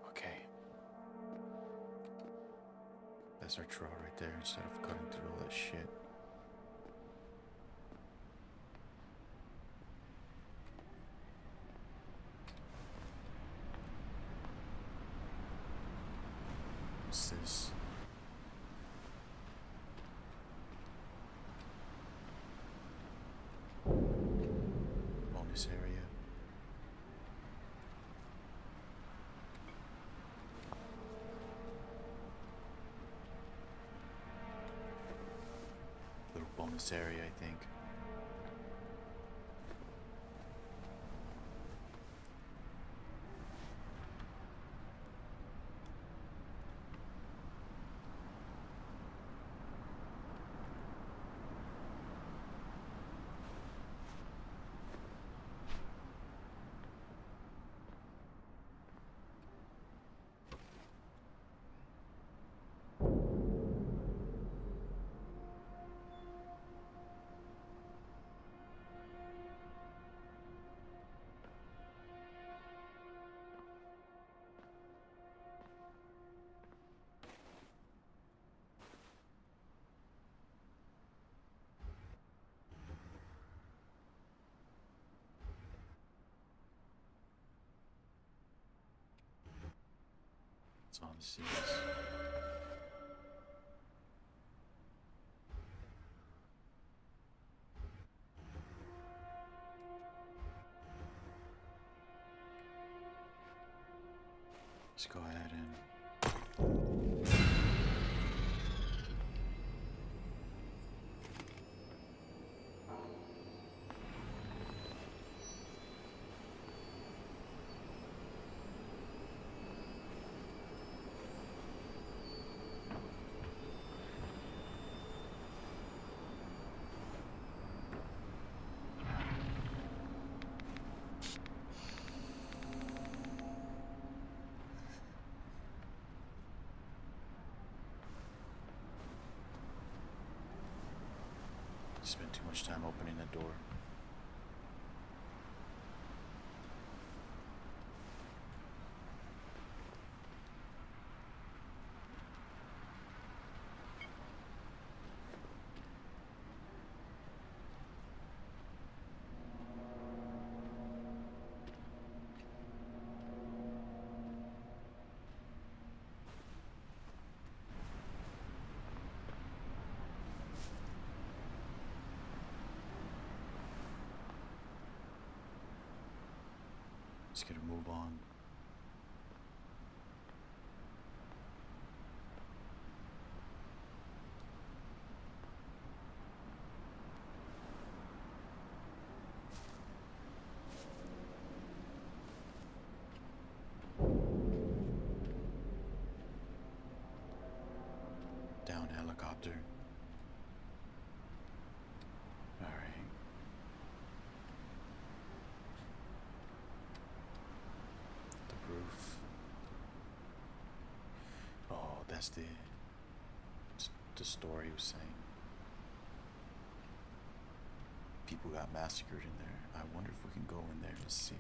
Okay. That's our trail right there instead of cutting through all that shit. What's this? Bonus area. Little bonus area, I think. That's all this is. Let's go ahead and spend too much time opening the door. Just gonna move on. Down helicopter. All right. The roof. Oh, that's the story was saying. People got massacred in there. I wonder if we can go in there and see.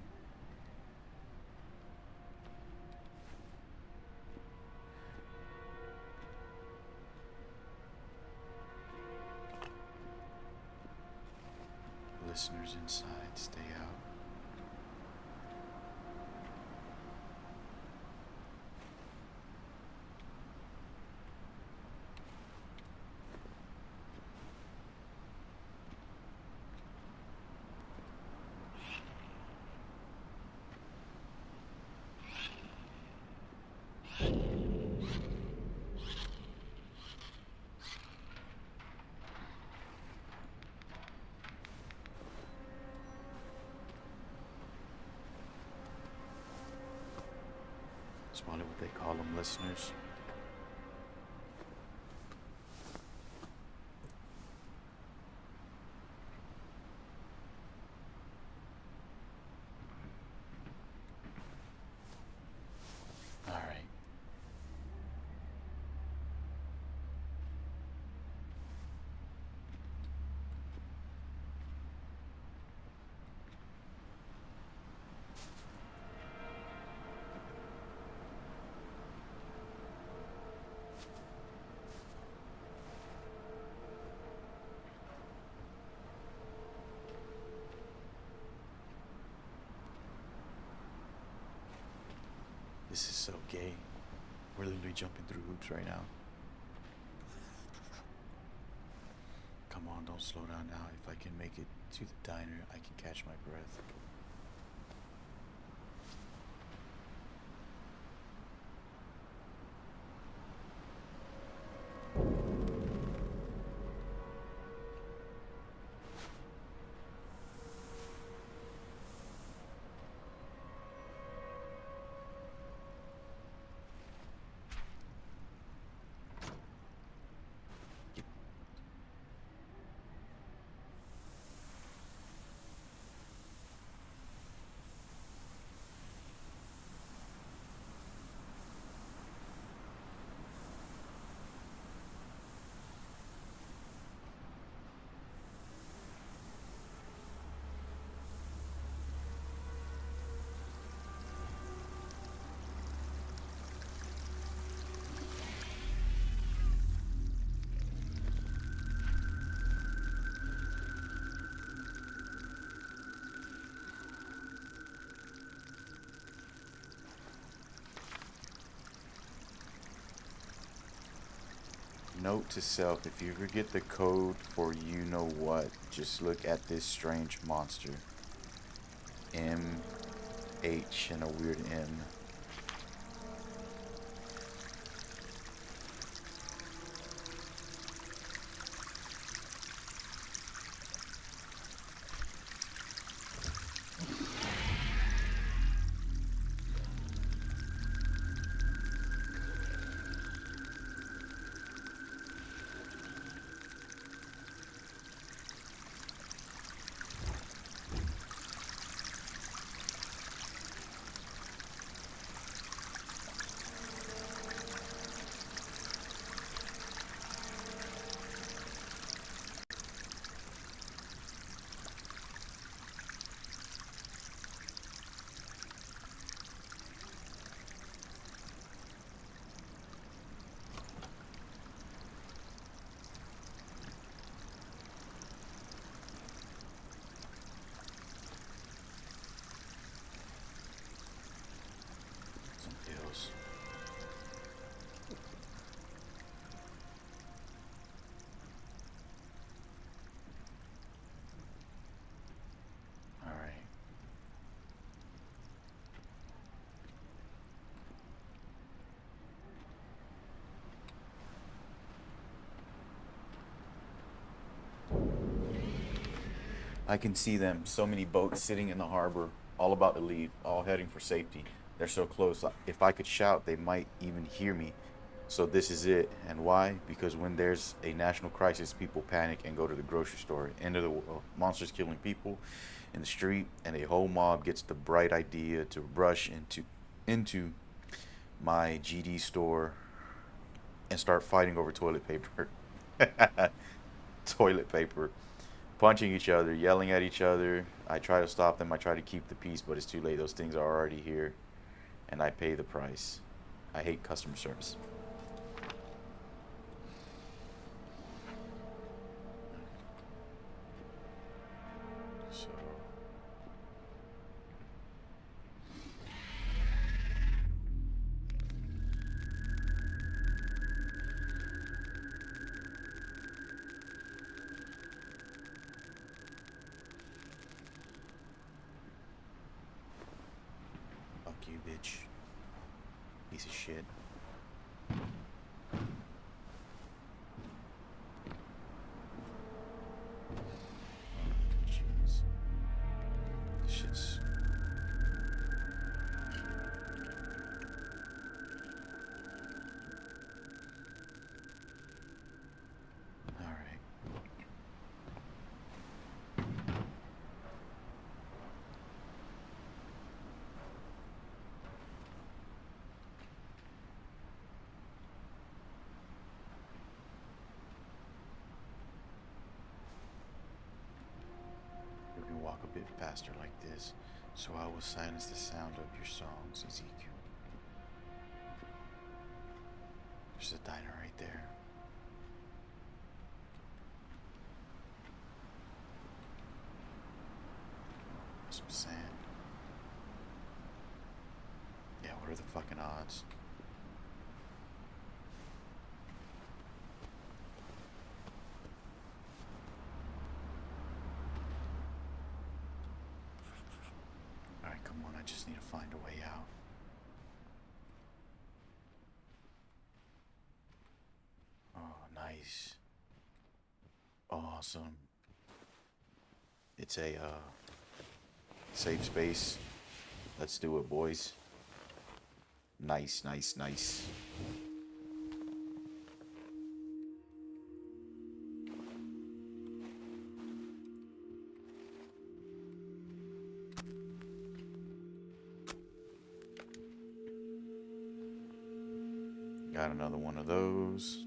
Listeners inside, stay out. It's probably what they call them, listeners. All right. This is so gay. We're literally jumping through hoops right now. Come on, don't slow down now. If I can make it to the diner, I can catch my breath. Note to self, if you ever get the code for you know what, just look at this strange monster. M-H and a weird M. Some pills. Alright. I can see them. So many boats sitting in the harbor, all about to leave, all heading for safety. They're so close. If I could shout, they might even hear me. So this is it. And why? Because when there's a national crisis, people panic and go to the grocery store. End of the world. Monsters killing people in the street, and a whole mob gets the bright idea to rush into my GD store and start fighting over toilet paper. Toilet paper. Punching each other, yelling at each other. I try to stop them. I try to keep the peace, but it's too late. Those things are already here, and I pay the price. I hate customer service. So, fuck you, bitch. Piece of shit. Jeez. This shit's. Alright. You can walk a bit faster like this, so I will silence the sound of your songs, Ezekiel. There's a diner right there. Some sand. Yeah, what are the fucking odds? Alright, come on, I just need to find a way out. Oh, nice. Awesome. It's a safe space. Let's do it, boys. Nice, nice, nice. Got another one of those.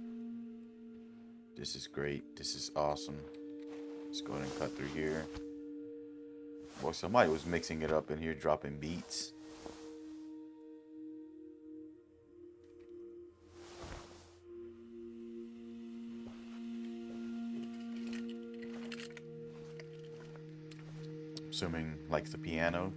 This is great. This is awesome. Let's go ahead and cut through here. Boy, somebody was mixing it up in here, dropping beats. Assuming likes the piano.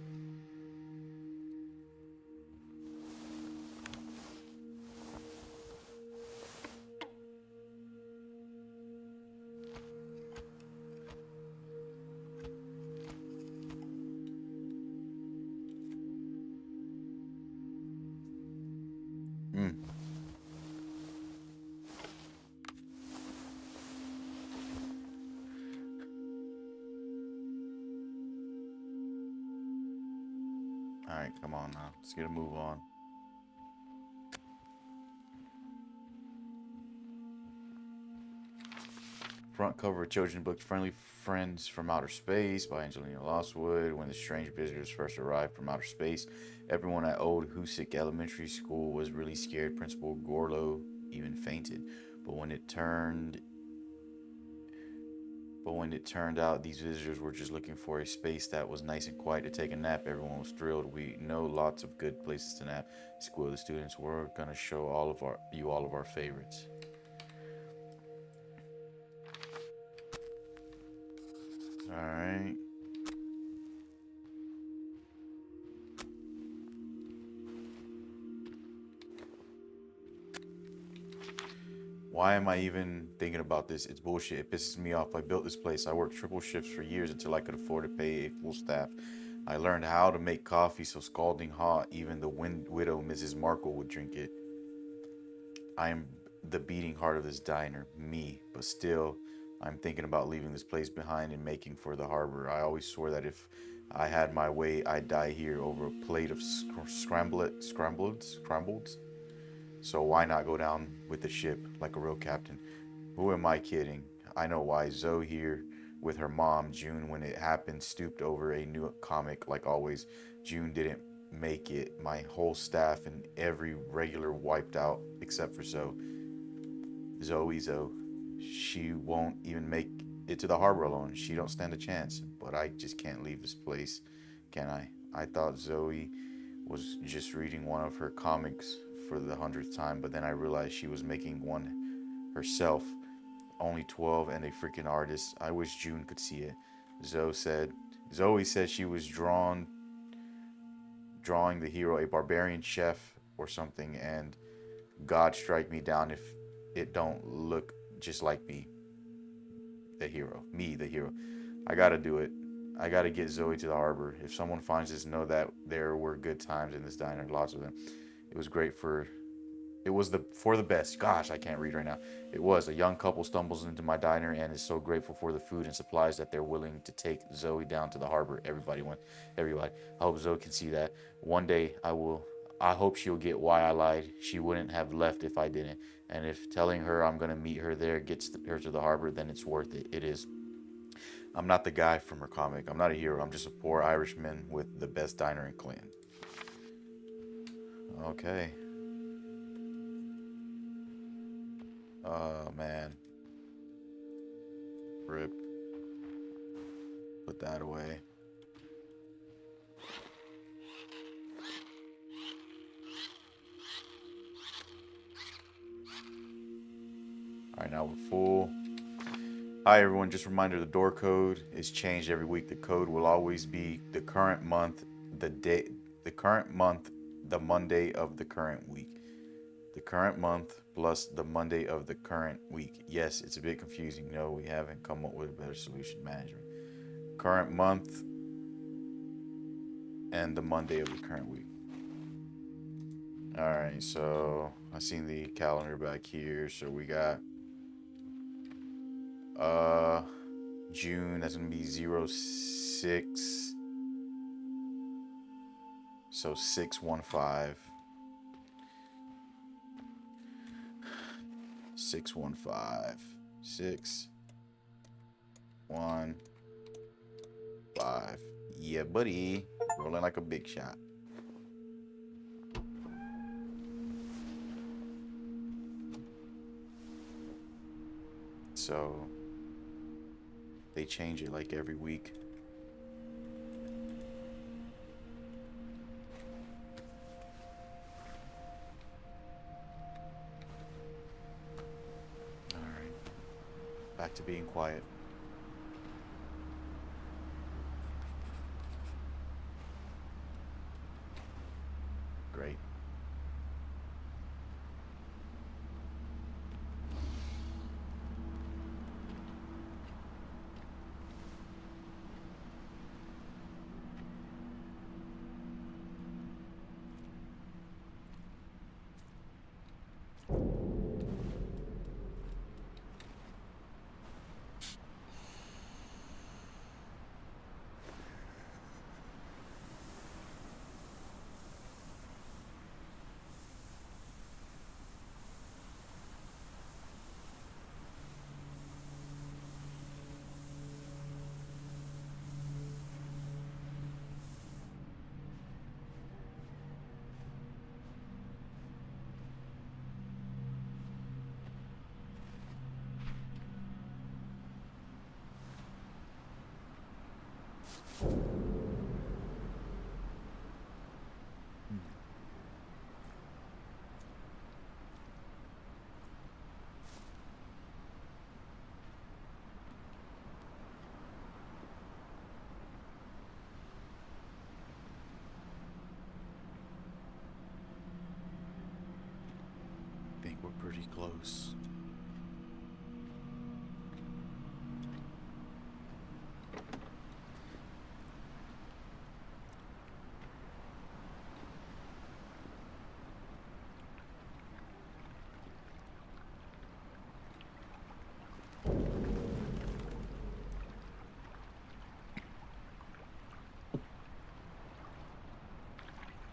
Alright, come on now. Let's get a move on. Front cover of children's book Friendly Friends from Outer Space by Angelina Losswood. When the strange visitors first arrived from outer space, everyone at Old Hoosick Elementary School was really scared. Principal Gorlow even fainted. But when it turned out these visitors were just looking for a space that was nice and quiet to take a nap, everyone was thrilled. We know lots of good places to nap. School of the students, we're gonna show all of our favorites. All right. Why am I even thinking about this? It's bullshit. It pisses me off. I built this place. I worked triple shifts for years until I could afford to pay a full staff. I learned how to make coffee so scalding hot, even the widow Mrs. Markle would drink it. I am the beating heart of this diner, me, but still, I'm thinking about leaving this place behind and making for the harbor. I always swore that if I had my way, I'd die here over a plate of scrambled. So why not go down with the ship like a real captain? Who am I kidding? I know why. Zoe here with her mom, June, when it happened, stooped over a new comic like always. June didn't make it. My whole staff and every regular wiped out except for Zoe. Zoe. She won't even make it to the harbor alone. She don't stand a chance. But I just can't leave this place, can I? I thought Zoe was just reading one of her comics for the 100th time, but then I realized she was making one herself. Only 12 and a freaking artist. I wish June could see it. Zoe said she was drawing the hero, a barbarian chef or something, and God strike me down if it don't look just like me, the hero. Me, the hero. I gotta do it. I gotta get Zoe to the harbor. If someone finds this, know that there were good times in this diner, lots of them. It was great for It was for the best. Gosh, I can't read right now. It was a young couple stumbles into my diner and is so grateful for the food and supplies that they're willing to take Zoe down to the harbor. Everybody. I hope Zoe can see that. One day I will. I hope she'll get why I lied. She wouldn't have left if I didn't. And if telling her I'm gonna meet her there gets her to the harbor, then it's worth it. It is. I'm not the guy from her comic. I'm not a hero. I'm just a poor Irishman with the best diner in Clinton. Okay. Oh man. Rip. Put that away. Alright, now we're full. Hi everyone, just a reminder the door code is changed every week. The code will always be the current month, the Monday of the current week. The current month plus the Monday of the current week. Yes, it's a bit confusing. No, we haven't come up with a better solution management. Current month and the Monday of the current week. Alright, so I seen the calendar back here. So we got June, that's gonna be 06. So 615. 615. 615. Yeah, buddy. Rolling like a big shot. So they change it like every week. All right. Back to being quiet. Great. Hmm. I think we're pretty close.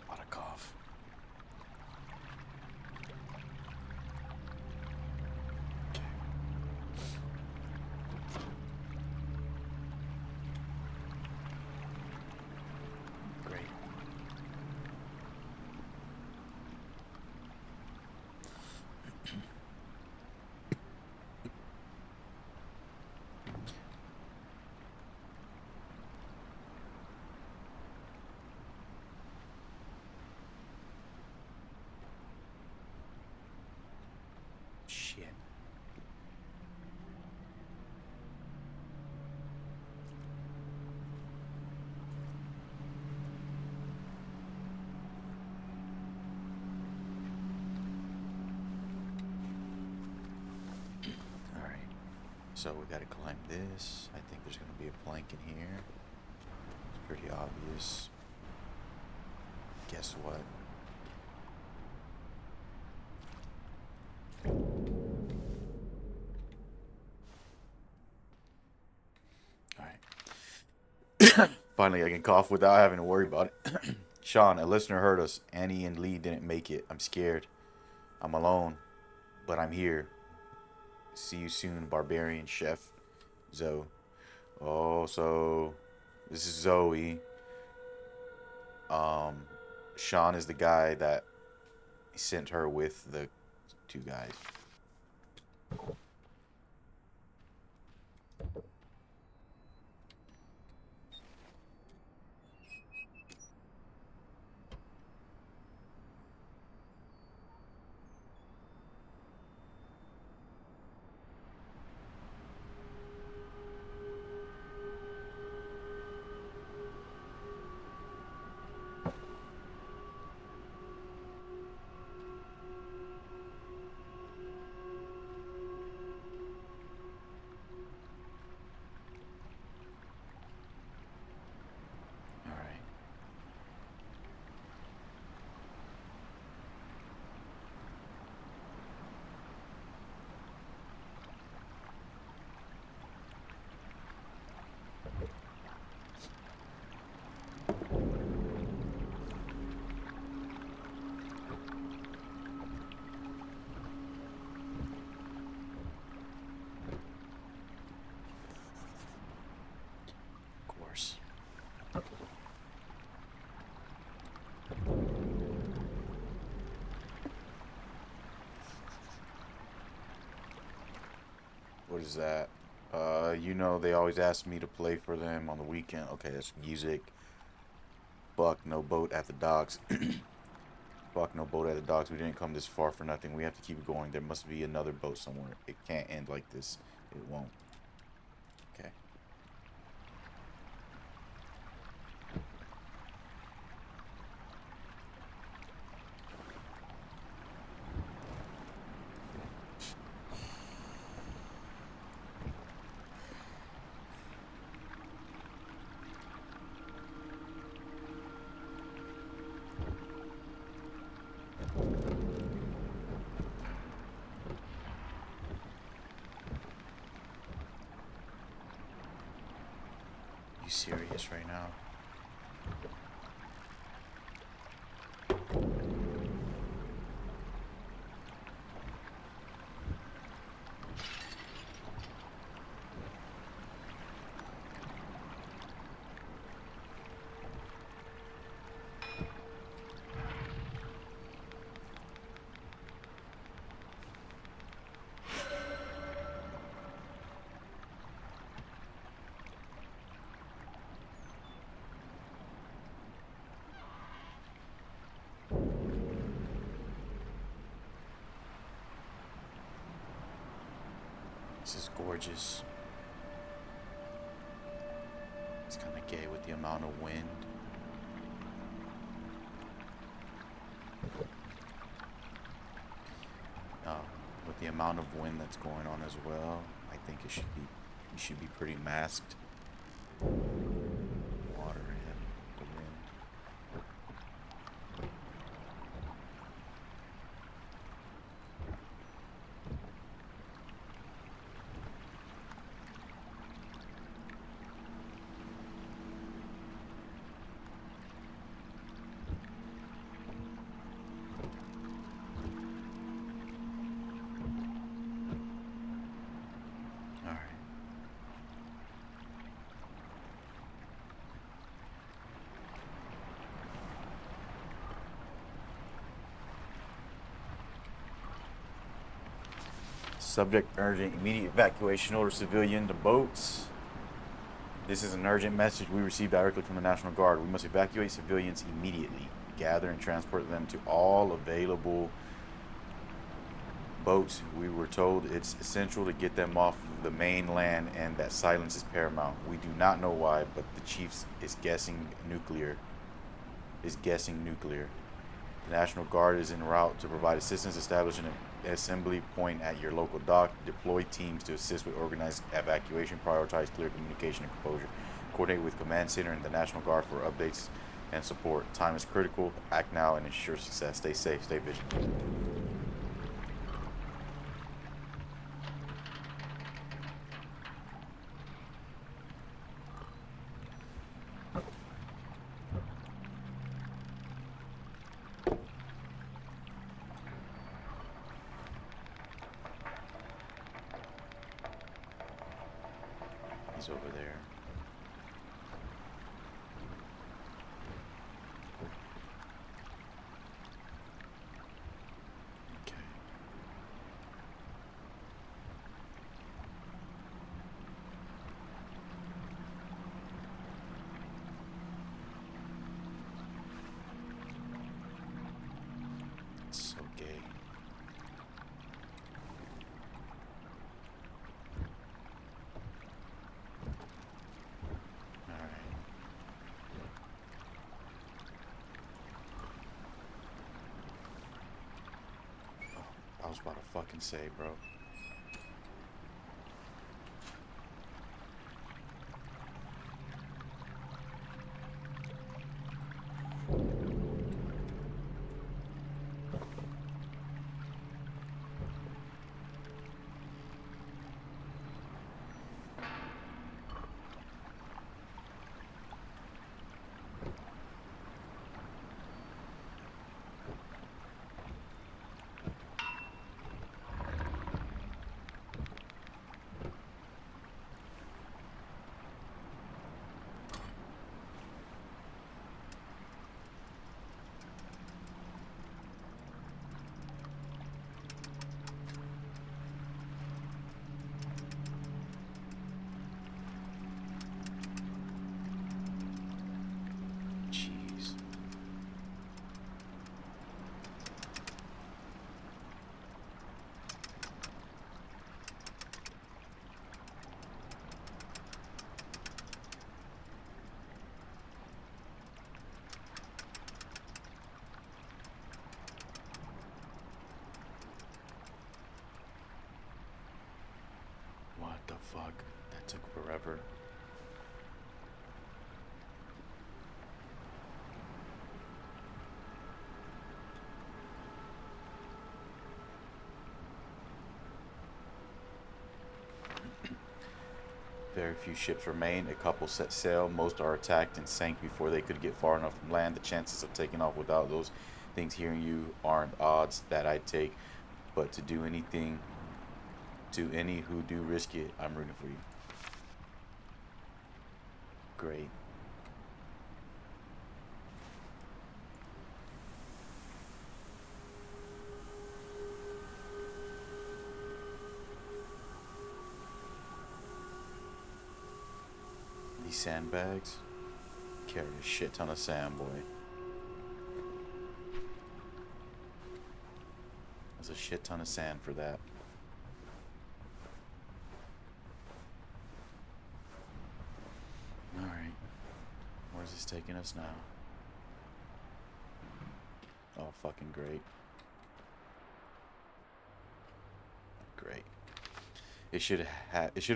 What a cough. Okay. Great. Shit. Alright. So we gotta climb this. I think there's gonna be a plank in here. It's pretty obvious. Guess what? Alright. Finally, I can cough without having to worry about it. Sean, a listener heard us. Annie and Lee didn't make it. I'm scared. I'm alone, but I'm here. See you soon, barbarian chef. Zoe. Oh, so this is Zoe. Um, Sean is the guy that sent her with the two guys. All right. Of course. What is that? You know they always ask me to play for them on the weekend. Okay, that's music. Fuck, no boat at the docks. Fuck, no boat at the docks. We didn't come this far for nothing. We have to keep going. There must be another boat somewhere. It can't end like this. It won't. Okay. You serious right now? This is gorgeous. It's kind of gay with the amount of wind. With the amount of wind that's going on as well, I think you should be pretty masked. Water and the wind. All right. Subject urgent immediate evacuation order civilian to boats. This is an urgent message we received directly from the National Guard. We must evacuate civilians immediately. Gather and transport them to all available boats. We were told it's essential to get them off the mainland and that silence is paramount. We do not know why, but the chief is guessing nuclear. The National Guard is en route to provide assistance, establishing an assembly point at your local dock. Deploy teams to assist with organized evacuation. Prioritize clear communication and composure. Coordinate with Command Center and the National Guard for updates and support. Time is critical. Act now and ensure success. Stay safe. Stay vigilant. He's over there. Okay. It's so gay. I was about to fucking say, bro. Jeez. What the fuck? That took forever. Very few ships remain. A couple set sail. Most are attacked and sank before they could get far enough from land. The chances of taking off without those things hearing you aren't odds that I'd take. But to do anything, to any who do risk it, I'm rooting for you. Great. These sandbags carry a shit ton of sand, boy. There's a shit ton of sand for that. Alright. Where's this taking us now? Oh, fucking great. Great. It should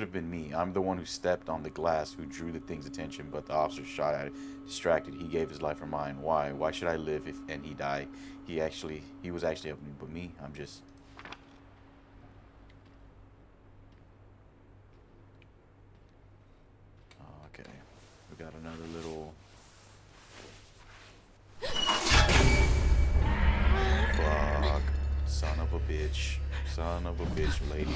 have been me. I'm the one who stepped on the glass, who drew the thing's attention, but the officer shot at it. Distracted, he gave his life for mine. Why? Why should I live if and he die? He was actually helping me, but me, I'm just. Okay. We got another little. Fuck. Son of a bitch. Son of a bitch, lady.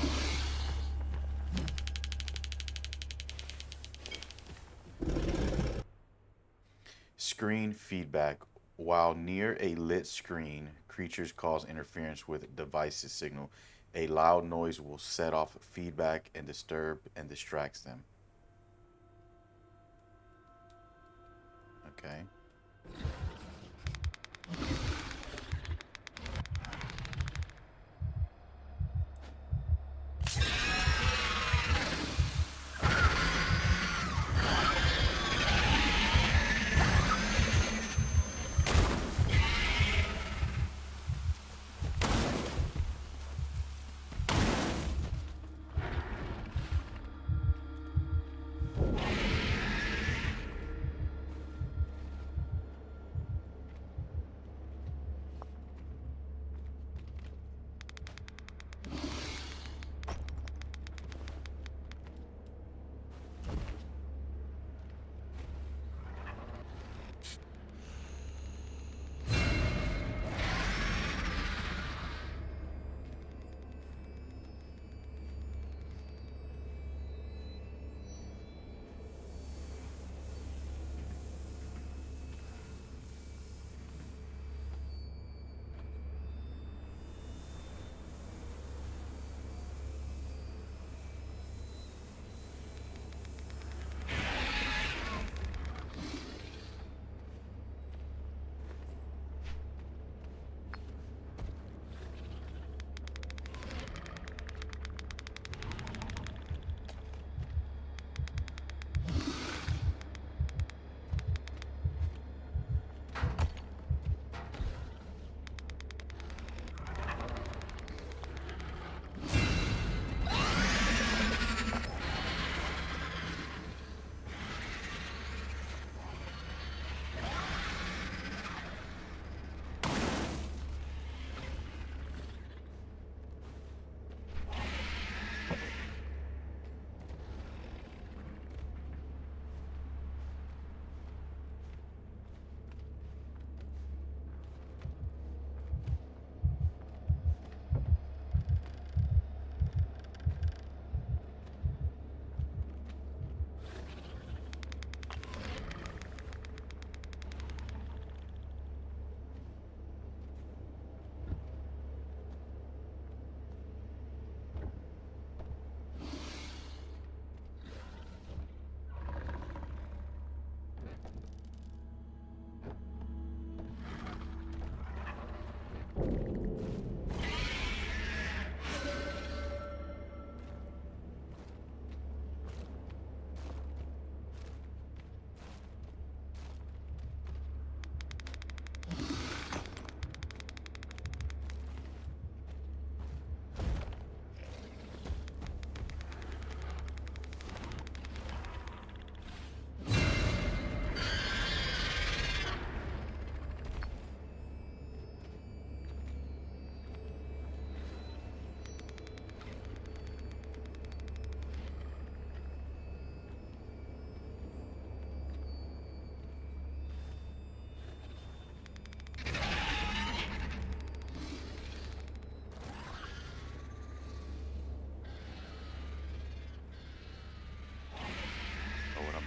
Screen feedback. While near a lit screen, creatures cause interference with device's signal. A loud noise will set off feedback and disturb and distracts them. Okay.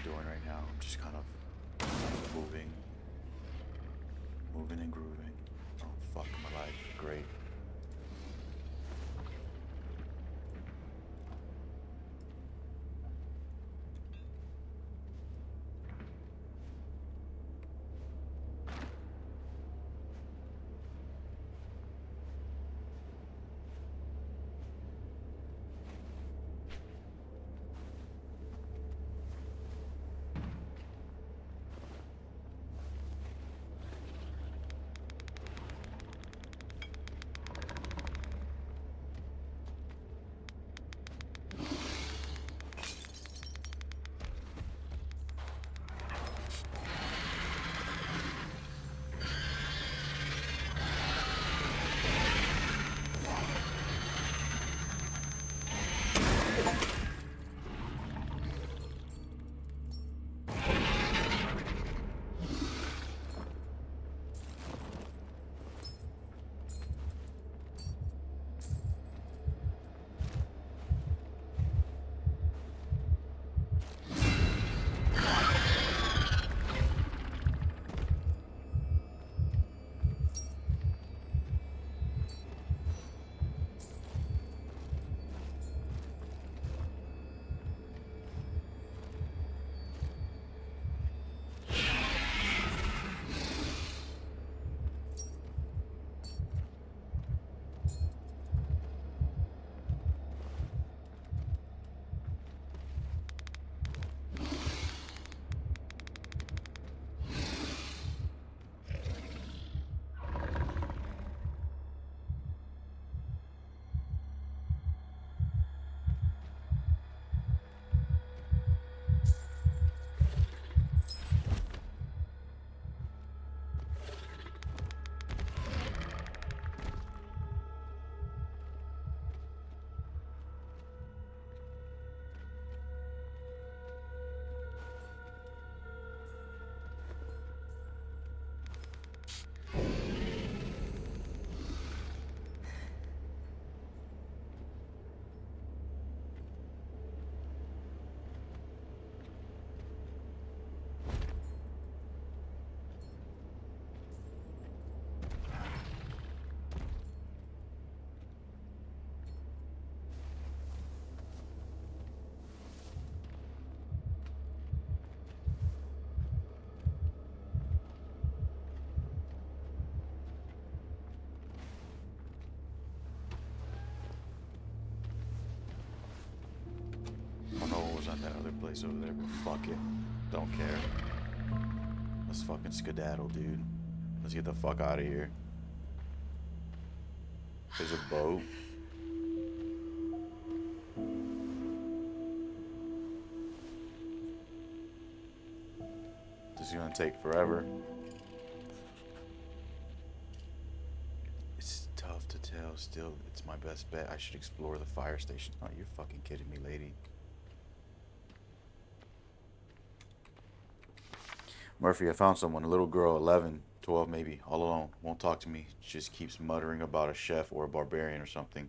Doing right now. I'm just kind of moving, moving and grooving. Oh, fuck my life. Great. place over there, but fuck it. Don't care. Let's fucking skedaddle, dude. Let's get the fuck out of here. There's a boat. This is gonna take forever. It's tough to tell. Still, it's my best bet. I should explore the fire station. Oh, you're fucking kidding me, lady. Murphy, I found someone. A little girl, 11, 12 maybe, all alone. Won't talk to me. Just keeps muttering about a chef or a barbarian or something.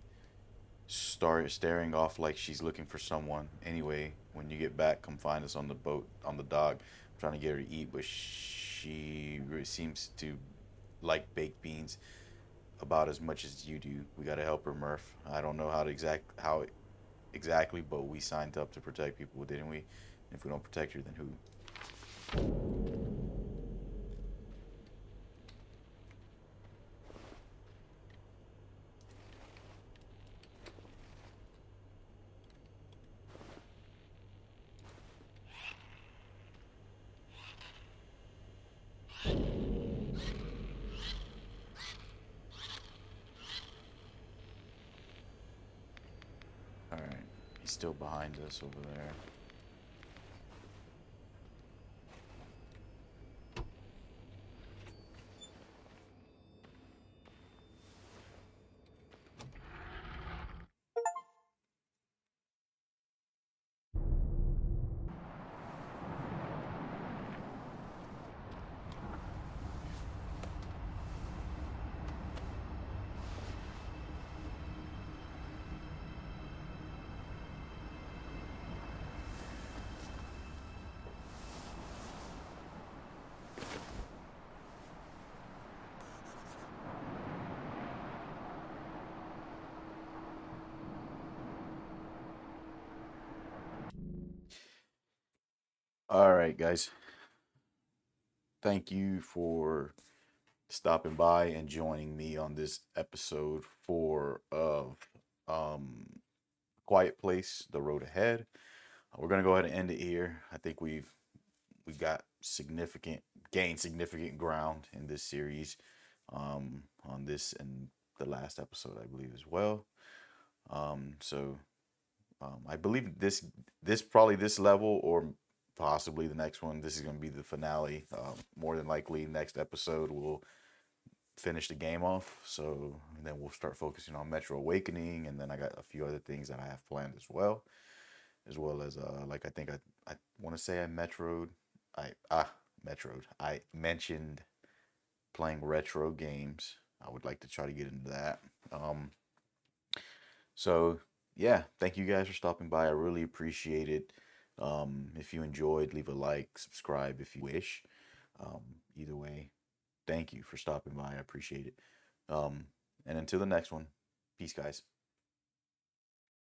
Start staring off like she's looking for someone. Anyway, when you get back, come find us on the boat, on the dock. I'm trying to get her to eat, but she seems to like baked beans about as much as you do. We gotta help her, Murph. I don't know how exactly, but we signed up to protect people, didn't we? And if we don't protect her, then who? All right, he's still behind us over there. All right, guys. Thank you for stopping by and joining me on this episode 4 of Quiet Place: The Road Ahead. We're gonna go ahead and end it here. I think we got gained significant ground in this series, on this and the last episode, I believe, as well. I believe this probably this level or possibly the next one. This is gonna be the finale. More than likely, next episode we'll finish the game off. So and then we'll start focusing on Metro Awakening, and then I got a few other things that I have planned as well as like I want to say I mentioned playing retro games. I would like to try to get into that. So yeah, thank you guys for stopping by. I really appreciate it. If you enjoyed, leave a like, subscribe if you wish. Either way, thank you for stopping by. I appreciate it. And until the next one, peace, guys.